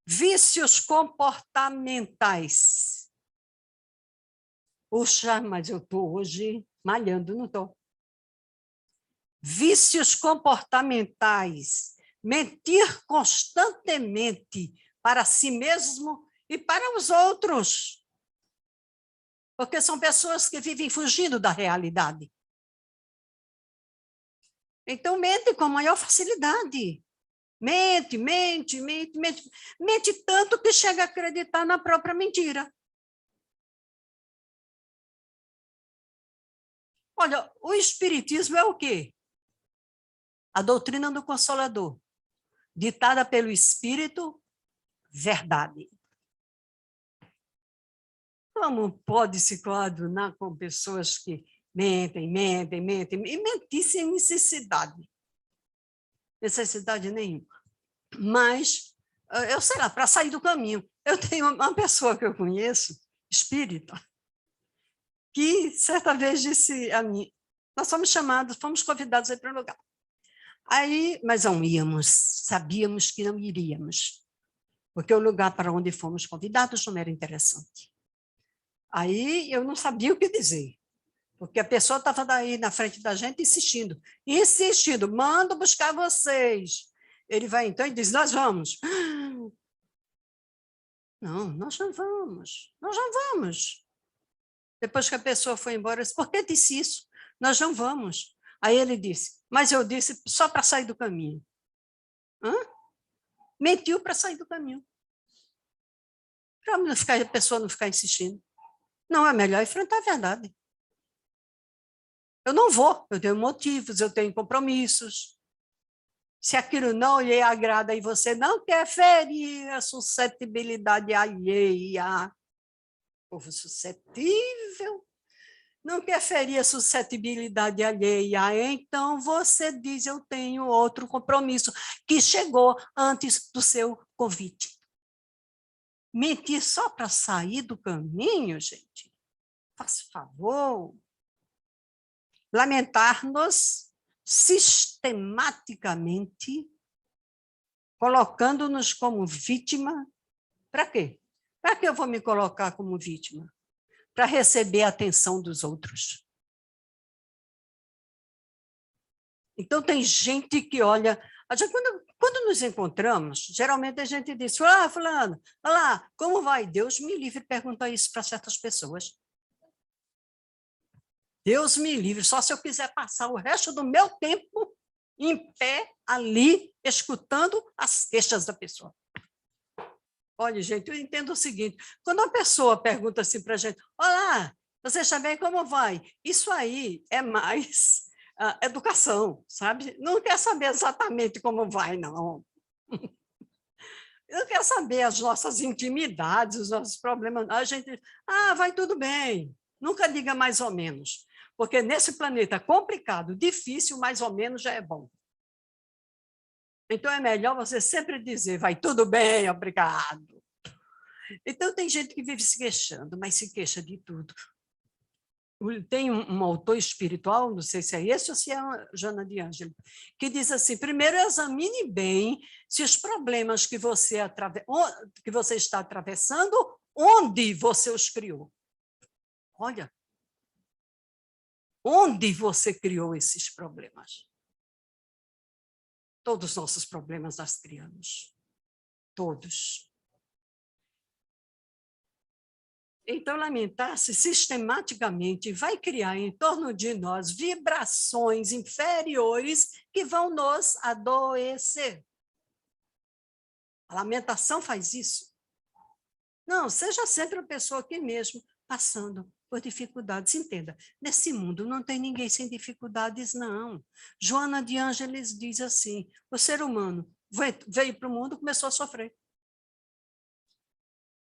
Vícios comportamentais. Puxa, mas eu estou hoje malhando, não estou. Vícios comportamentais. Mentir constantemente para si mesmo e para os outros. Porque são pessoas que vivem fugindo da realidade. Então, mente com maior facilidade. Mente, mente, mente, mente. Mente tanto que chega a acreditar na própria mentira. Olha, o espiritismo é o quê? A doutrina do Consolador, ditada pelo Espírito, verdade. Como pode se coadunar com pessoas que mentem, e mentir sem necessidade? Necessidade nenhuma. Mas, eu sei lá, para sair do caminho. Eu tenho uma pessoa que eu conheço, espírita, que certa vez disse a mim, nós fomos convidados a ir para um lugar. Aí, mas não íamos, sabíamos que não iríamos, porque o lugar para onde fomos convidados não era interessante. Aí eu não sabia o que dizer, porque a pessoa estava daí na frente da gente insistindo, mando buscar vocês. Ele vai então e diz, nós vamos. Não, nós não vamos. Depois que a pessoa foi embora, eu disse, por que disse isso? Nós não vamos. Aí ele disse, mas eu disse só para sair do caminho. Hã? Mentiu para sair do caminho. Para a pessoa não ficar insistindo. Não, é melhor enfrentar a verdade. Eu não vou, eu tenho motivos, eu tenho compromissos. Se aquilo não lhe agrada e você não quer ferir a suscetibilidade alheia, povo suscetível, não quer ferir a suscetibilidade alheia, então você diz, eu tenho outro compromisso, que chegou antes do seu convite. Mentir só para sair do caminho, gente? Faça favor. Lamentar-nos sistematicamente, colocando-nos como vítima. Para quê? Para que eu vou me colocar como vítima? Para receber a atenção dos outros. Então, tem gente que olha... Quando nos encontramos, geralmente a gente diz, fulano, olha lá, como vai? Deus me livre perguntar isso para certas pessoas. Deus me livre, só se eu quiser passar o resto do meu tempo em pé, ali, escutando as queixas da pessoa. Olha, gente, eu entendo o seguinte, quando uma pessoa pergunta assim para a gente, olá, você está bem, como vai? Isso aí é mais educação, sabe? Não quer saber exatamente como vai, não. Não quer saber as nossas intimidades, os nossos problemas. A gente, vai tudo bem. Nunca diga mais ou menos. Porque nesse planeta complicado, difícil, mais ou menos já é bom. Então, é melhor você sempre dizer, vai tudo bem, obrigado. Então, tem gente que vive se queixando, mas se queixa de tudo. Tem um autor espiritual, não sei se é esse ou se é a Joana de Ângelo, que diz assim, primeiro examine bem se os problemas que você está atravessando, onde você os criou. Olha, onde você criou esses problemas? Todos os nossos problemas nós criamos. Todos. Então, lamentar-se sistematicamente vai criar em torno de nós vibrações inferiores que vão nos adoecer. A lamentação faz isso. Não, seja sempre a pessoa aqui mesmo, passando por dificuldades. Entenda, nesse mundo não tem ninguém sem dificuldades, não. Joana de Ângeles diz assim, o ser humano veio para o mundo e começou a sofrer.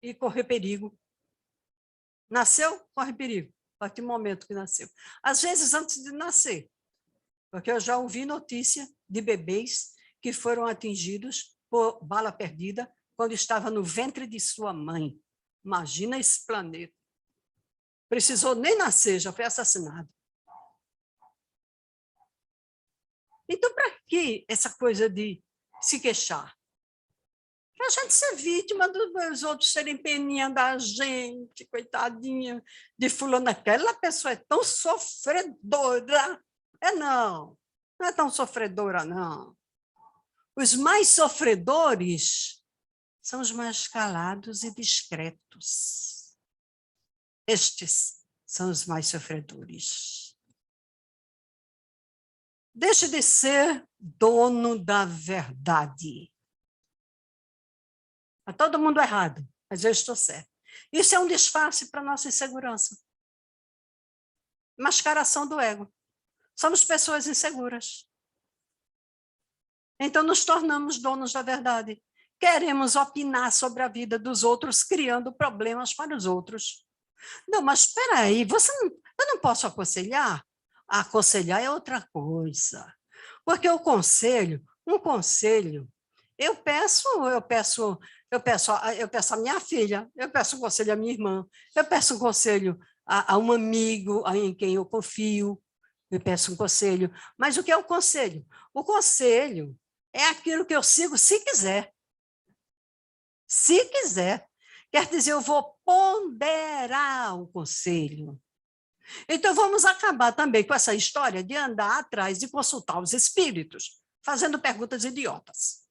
E correr perigo. Nasceu, corre perigo. A partir do momento que nasceu. Às vezes, antes de nascer. Porque eu já ouvi notícia de bebês que foram atingidos por bala perdida quando estava no ventre de sua mãe. Imagina esse planeta. Precisou nem nascer, já foi assassinado. Então, para que essa coisa de se queixar? Para a gente ser vítima dos outros serem peninha da gente, coitadinha de fulano. Aquela pessoa é tão sofredora. Não é tão sofredora, não. Os mais sofredores são os mais calados e discretos. Estes são os mais sofredores. Deixe de ser dono da verdade. Está todo mundo errado, mas eu estou certo. Isso é um disfarce para a nossa insegurança. Mascaração do ego. Somos pessoas inseguras. Então, nos tornamos donos da verdade. Queremos opinar sobre a vida dos outros, criando problemas para os outros. Não, mas espera aí, eu não posso aconselhar? Aconselhar é outra coisa. Porque um conselho, eu peço à minha filha, eu peço um conselho à minha irmã, eu peço um conselho a um amigo em quem eu confio, eu peço um conselho. Mas o que é o conselho? O conselho é aquilo que eu sigo se quiser. Se quiser. Quer dizer, eu vou ponderar o conselho. Então, vamos acabar também com essa história de andar atrás e consultar os espíritos, fazendo perguntas idiotas.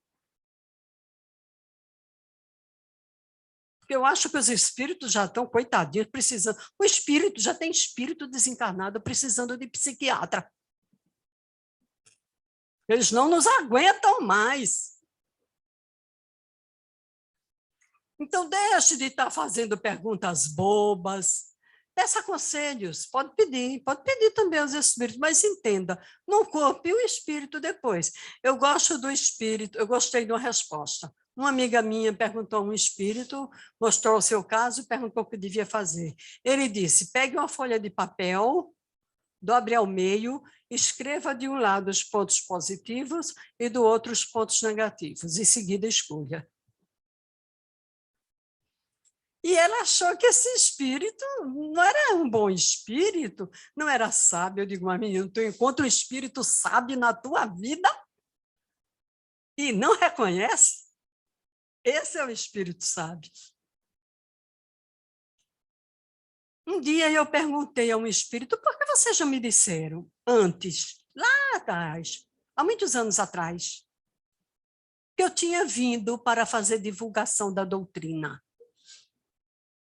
Porque eu acho que os espíritos já estão, coitadinhos, precisando. O espírito já tem espírito desencarnado precisando de psiquiatra. Eles não nos aguentam mais. Então, deixe de estar fazendo perguntas bobas. Peça conselhos, pode pedir também aos espíritos, mas entenda, no corpo e o espírito depois. Eu gosto do espírito, eu gostei de uma resposta. Uma amiga minha perguntou a um espírito, mostrou o seu caso e perguntou o que devia fazer. Ele disse, pegue uma folha de papel, dobre ao meio, escreva de um lado os pontos positivos e do outro os pontos negativos, em seguida escolha. E ela achou que esse espírito não era um bom espírito, não era sábio. Eu digo, mas menino, tu encontra um espírito sábio na tua vida e não reconhece? Esse é o espírito sábio. Um dia eu perguntei a um espírito, por que vocês já me disseram antes, lá atrás, há muitos anos atrás, que eu tinha vindo para fazer divulgação da doutrina?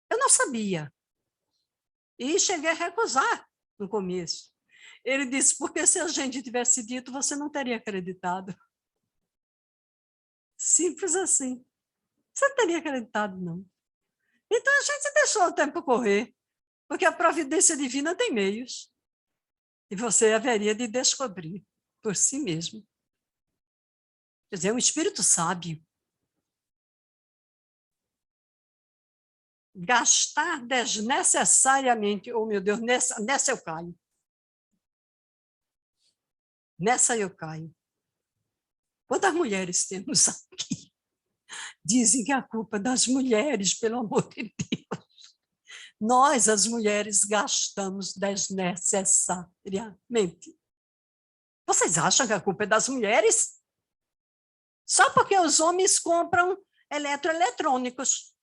Eu não sabia. E cheguei a recusar no começo. Ele disse, porque se a gente tivesse dito, você não teria acreditado. Simples assim. Você não teria acreditado, não. Então, a gente deixou o tempo correr, porque a providência divina tem meios. E você haveria de descobrir por si mesmo. Quer dizer, é um espírito sábio. Gastar desnecessariamente, oh meu Deus, nessa eu caio. Nessa eu caio. Quantas mulheres temos aqui? Dizem que a culpa é das mulheres, pelo amor de Deus. Nós, as mulheres, gastamos desnecessariamente. Vocês acham que a culpa é das mulheres? Só porque os homens compram eletroeletrônicos.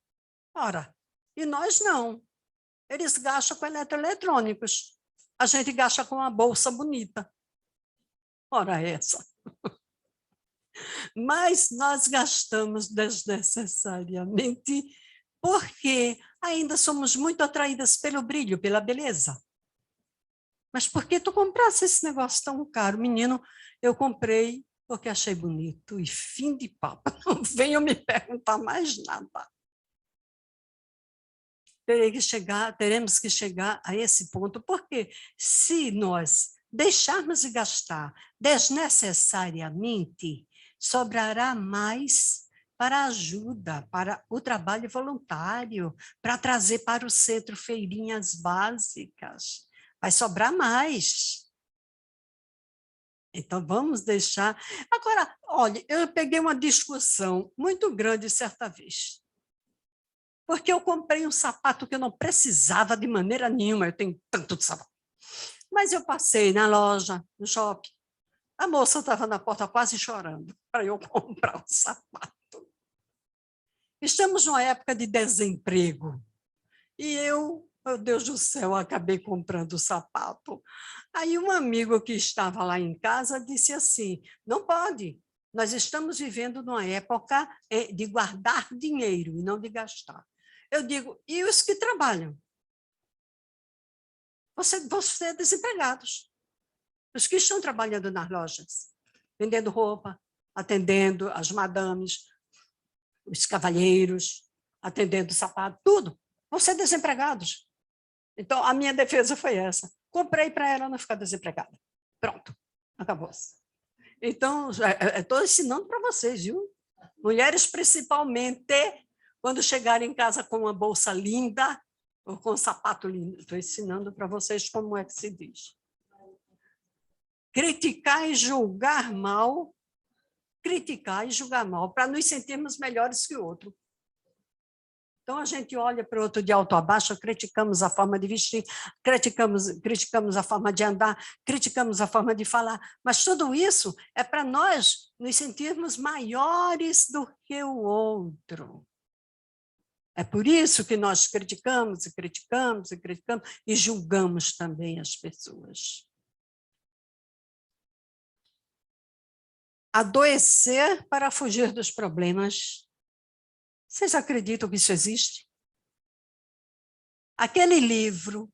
Ora, e nós não. Eles gastam com eletroeletrônicos. A gente gasta com uma bolsa bonita. Ora, essa. Mas nós gastamos desnecessariamente porque ainda somos muito atraídas pelo brilho, pela beleza. Mas por que tu comprasse esse negócio tão caro? Menino, eu comprei porque achei bonito e fim de papo. Não venham me perguntar mais nada. Teremos que chegar a esse ponto, porque se nós deixarmos de gastar desnecessariamente, sobrará mais para a ajuda, para o trabalho voluntário, para trazer para o centro feirinhas básicas. Vai sobrar mais. Então, vamos deixar... Agora, olha, eu peguei uma discussão muito grande certa vez, porque eu comprei um sapato que eu não precisava de maneira nenhuma, eu tenho tanto de sapato. Mas eu passei na loja, no shopping, a moça estava na porta quase chorando para eu comprar um sapato. Estamos numa época de desemprego e eu, meu Deus do céu, acabei comprando o sapato. Aí um amigo que estava lá em casa disse assim, não pode, nós estamos vivendo numa época de guardar dinheiro e não de gastar. Eu digo, e os que trabalham? Você é desempregados. Os que estão trabalhando nas lojas, vendendo roupa, atendendo as madames, os cavalheiros, atendendo sapato, tudo. Vão ser desempregados. Então, a minha defesa foi essa. Comprei para ela não ficar desempregada. Pronto, acabou-se. Então, estou ensinando para vocês, viu? Mulheres, principalmente, quando chegarem em casa com uma bolsa linda, Ou com sapato lindo. Estou ensinando para vocês como é que se diz. Criticar e julgar mal, para nos sentirmos melhores que o outro. Então, a gente olha para o outro de alto a baixo, criticamos a forma de vestir, criticamos a forma de andar, criticamos a forma de falar, mas tudo isso é para nós nos sentirmos maiores do que o outro. É por isso que nós criticamos e criticamos e criticamos e julgamos também as pessoas. Adoecer para fugir dos problemas. Vocês acreditam que isso existe? Aquele livro,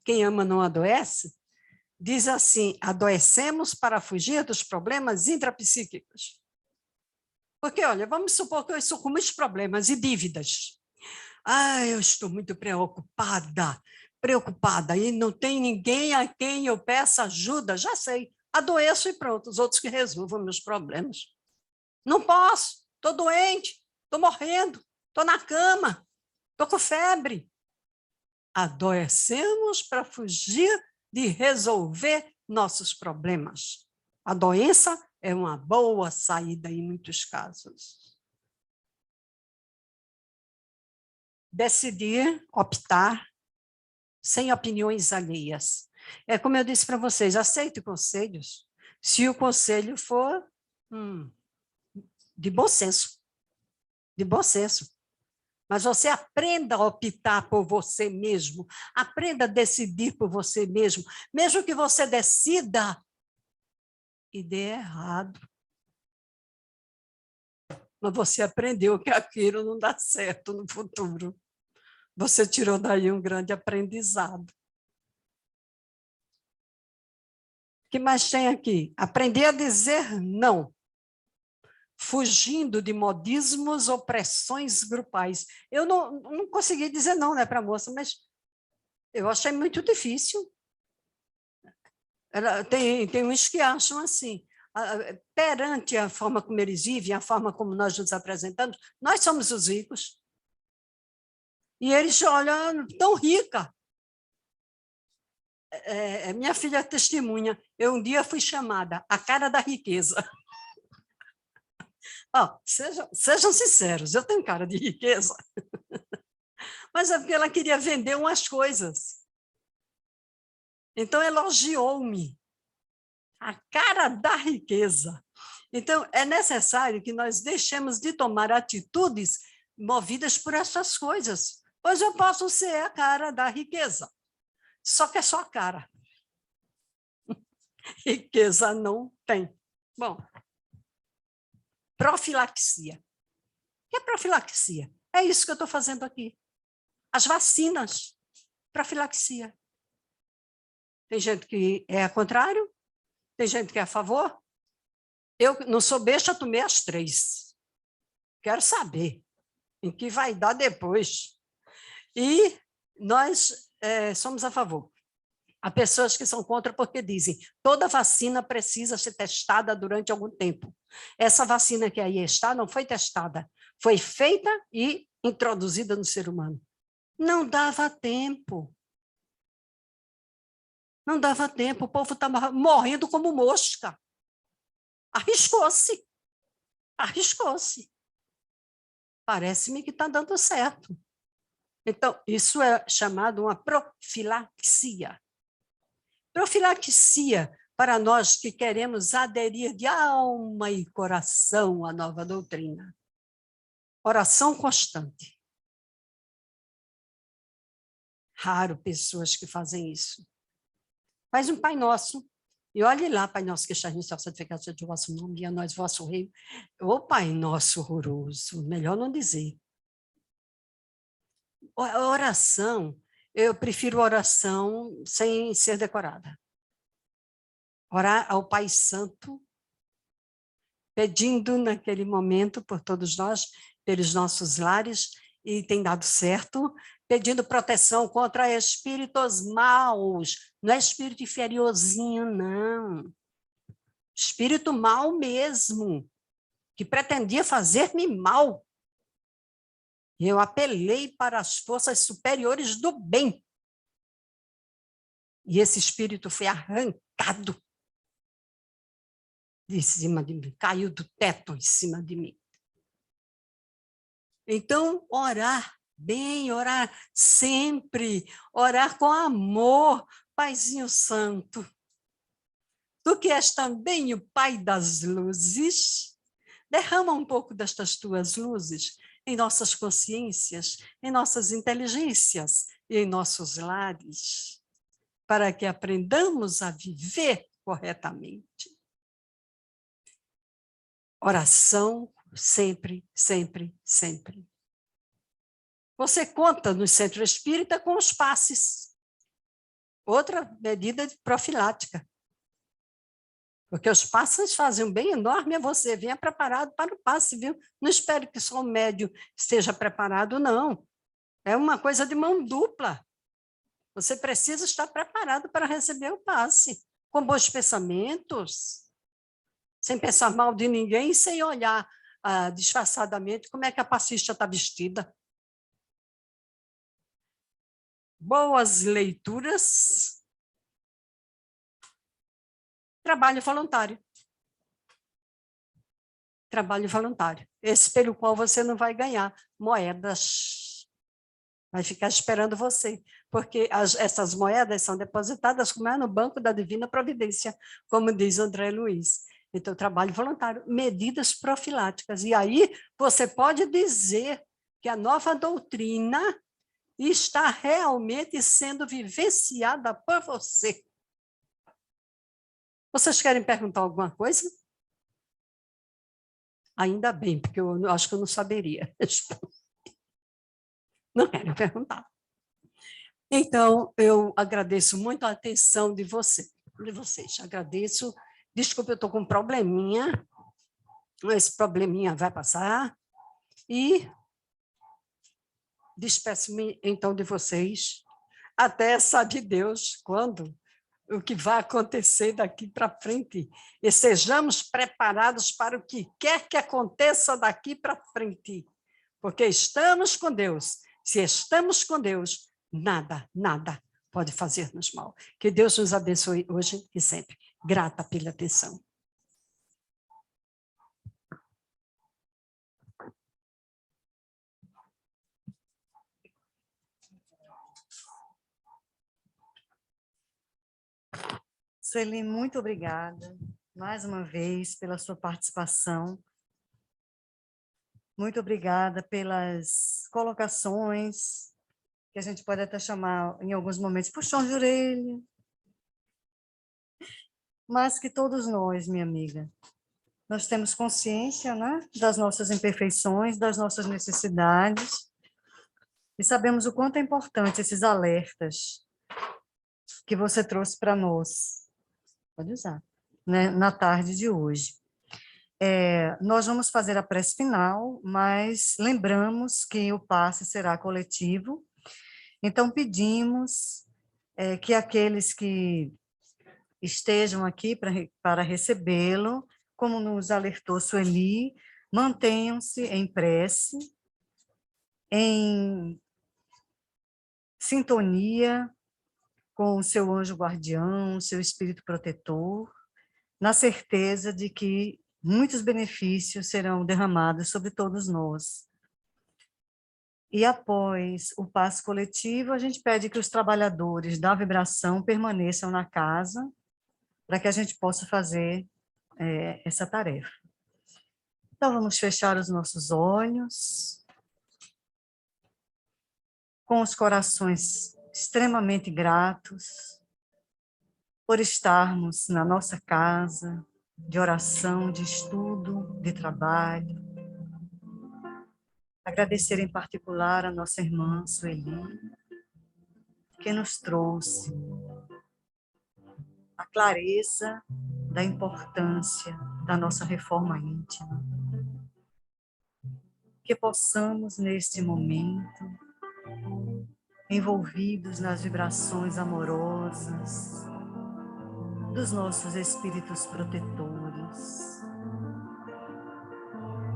Quem Ama Não Adoece, diz assim, adoecemos para fugir dos problemas intrapsíquicos. Porque, olha, vamos supor que eu estou com muitos problemas e dívidas. Eu estou muito preocupada, e não tem ninguém a quem eu peça ajuda, já sei, adoeço e pronto, os outros que resolvam meus problemas. Não posso, estou doente, estou morrendo, estou na cama, estou com febre. Adoecemos para fugir de resolver nossos problemas. A doença é uma boa saída em muitos casos. Decidir, optar, sem opiniões alheias. É como eu disse para vocês, aceite conselhos, se o conselho for de bom senso. De bom senso. Mas você aprenda a optar por você mesmo, aprenda a decidir por você mesmo, mesmo que você decida e dê errado. Mas você aprendeu que aquilo não dá certo no futuro. Você tirou daí um grande aprendizado. O que mais tem aqui? Aprender a dizer não, fugindo de modismos ou pressões grupais. Eu não consegui dizer não, né, para a moça, mas eu achei muito difícil. Tem uns que acham assim, perante a forma como eles vivem, a forma como nós nos apresentamos, nós somos os ricos. E eles olham tão rica. Minha filha testemunha, eu um dia fui chamada a cara da riqueza. Sejam sinceros, eu tenho cara de riqueza. Mas é porque ela queria vender umas coisas. Então, elogiou-me. A cara da riqueza. Então, é necessário que nós deixemos de tomar atitudes movidas por essas coisas. Pois eu posso ser a cara da riqueza. Só que é só a cara. Riqueza não tem. Bom, profilaxia. O que é profilaxia? É isso que eu estou fazendo aqui. As vacinas. Profilaxia. Tem gente que é ao contrário, tem gente que é a favor. Eu não sou besta, tomei as 3. Quero saber em que vai dar depois. E nós somos a favor. Há pessoas que são contra porque dizem toda vacina precisa ser testada durante algum tempo. Essa vacina que aí está não foi testada, foi feita e introduzida no ser humano. Não dava tempo. Não dava tempo, o povo estava morrendo como mosca. Arriscou-se. Arriscou-se. Parece-me que está dando certo. Então, isso é chamado uma profilaxia. Profilaxia para nós que queremos aderir de alma e coração à nova doutrina. Oração constante. Raro pessoas que fazem isso. Faz um Pai Nosso, e olhe lá, Pai Nosso que estás no céu, santificado seja o vosso nome, e a nós vosso reino. Ô Pai Nosso horroroso, melhor não dizer. A oração, eu prefiro oração sem ser decorada. Orar ao Pai Santo, pedindo naquele momento por todos nós, pelos nossos lares, e tem dado certo, pedindo proteção contra espíritos maus, não é espírito inferiorzinho, não. Espírito mau mesmo, que pretendia fazer-me mal. E eu apelei para as forças superiores do bem. E esse espírito foi arrancado de cima de mim, caiu do teto em cima de mim. Então, orar bem, orar sempre, orar com amor, Paizinho Santo. Tu que és também o Pai das luzes, derrama um pouco destas tuas luzes em nossas consciências, em nossas inteligências e em nossos lares, para que aprendamos a viver corretamente. Oração sempre, sempre, sempre. Você conta no centro espírita com os passes. Outra medida profilática. Porque os passes fazem um bem enorme a você. Venha preparado para o passe, viu? Não espere que só o médium esteja preparado, não. É uma coisa de mão dupla. Você precisa estar preparado para receber o passe. Com bons pensamentos, sem pensar mal de ninguém, sem olhar disfarçadamente como é que a passista está vestida. Boas leituras. Trabalho voluntário. Trabalho voluntário. Esse pelo qual você não vai ganhar moedas. Vai ficar esperando você, porque essas moedas são depositadas como é no Banco da Divina Providência, como diz André Luiz. Então, trabalho voluntário, medidas profiláticas. E aí você pode dizer que a nova doutrina está realmente sendo vivenciada por você. Vocês querem perguntar alguma coisa? Ainda bem, porque eu acho que eu não saberia responder. Não quero perguntar. Então, eu agradeço muito a atenção de vocês. Agradeço. Desculpe, eu estou com um probleminha. Esse probleminha vai passar. E despeço-me, então, de vocês. Até sabe Deus quando, o que vai acontecer daqui para frente. E sejamos preparados para o que quer que aconteça daqui para frente. Porque estamos com Deus. Se estamos com Deus, nada, nada pode fazer-nos mal. Que Deus nos abençoe hoje e sempre. Grata pela atenção. Sueli, muito obrigada, mais uma vez, pela sua participação. Muito obrigada pelas colocações, que a gente pode até chamar, em alguns momentos, puxão de orelha. Mas que todos nós, minha amiga, nós temos consciência, né, das nossas imperfeições, das nossas necessidades, e sabemos o quanto é importante esses alertas que você trouxe para nós. Pode usar, né, na tarde de hoje. Nós vamos fazer a prece final, mas lembramos que o passe será coletivo, então pedimos que aqueles que estejam aqui para recebê-lo, como nos alertou Sueli, mantenham-se em prece, em sintonia com o seu anjo guardião, seu espírito protetor, na certeza de que muitos benefícios serão derramados sobre todos nós. E após o passe coletivo, a gente pede que os trabalhadores da vibração permaneçam na casa, para que a gente possa fazer essa tarefa. Então, vamos fechar os nossos olhos, com os corações extremamente gratos, por estarmos na nossa casa, de oração, de estudo, de trabalho. Agradecer em particular a nossa irmã Sueli, que nos trouxe a clareza da importância da nossa reforma íntima. Que possamos, neste momento, envolvidos nas vibrações amorosas dos nossos espíritos protetores,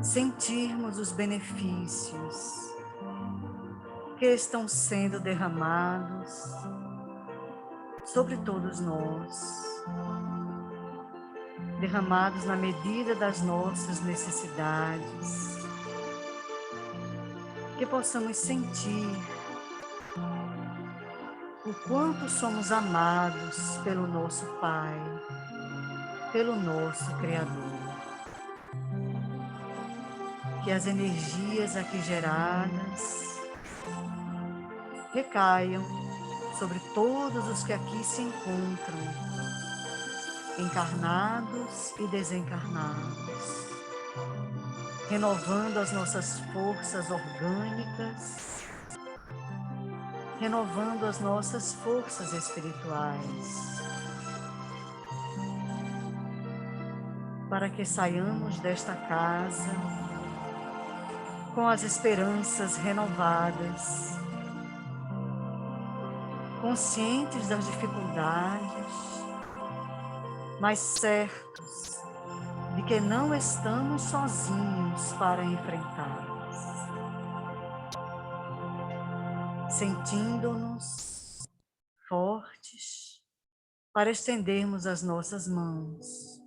sentirmos os benefícios que estão sendo derramados sobre todos nós, derramados na medida das nossas necessidades, que possamos sentir o quanto somos amados pelo nosso Pai, pelo nosso Criador. Que as energias aqui geradas recaiam sobre todos os que aqui se encontram, encarnados e desencarnados, renovando as nossas forças orgânicas, renovando as nossas forças espirituais, para que saiamos desta casa com as esperanças renovadas, conscientes das dificuldades, mas certos de que não estamos sozinhos para enfrentá-las, sentindo-nos fortes para estendermos as nossas mãos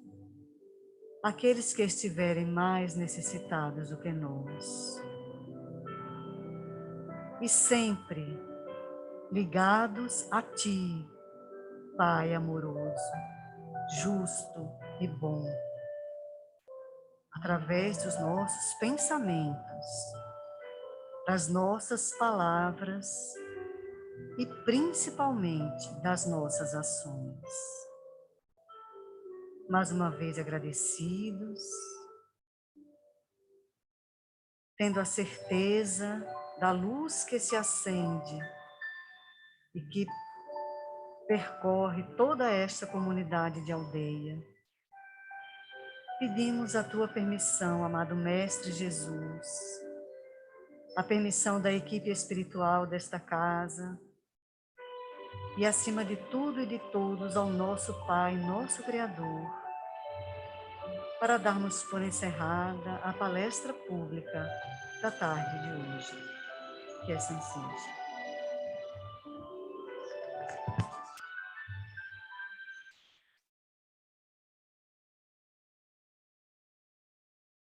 àqueles que estiverem mais necessitados do que nós. E sempre ligados a Ti, Pai amoroso, justo e bom, através dos nossos pensamentos, das nossas palavras e principalmente das nossas ações. Mais uma vez agradecidos, tendo a certeza da luz que se acende e que percorre toda esta comunidade de aldeia. Pedimos a Tua permissão, amado Mestre Jesus, a permissão da equipe espiritual desta casa e, acima de tudo e de todos, ao nosso Pai, nosso Criador, para darmos por encerrada a palestra pública da tarde de hoje. Que assim seja.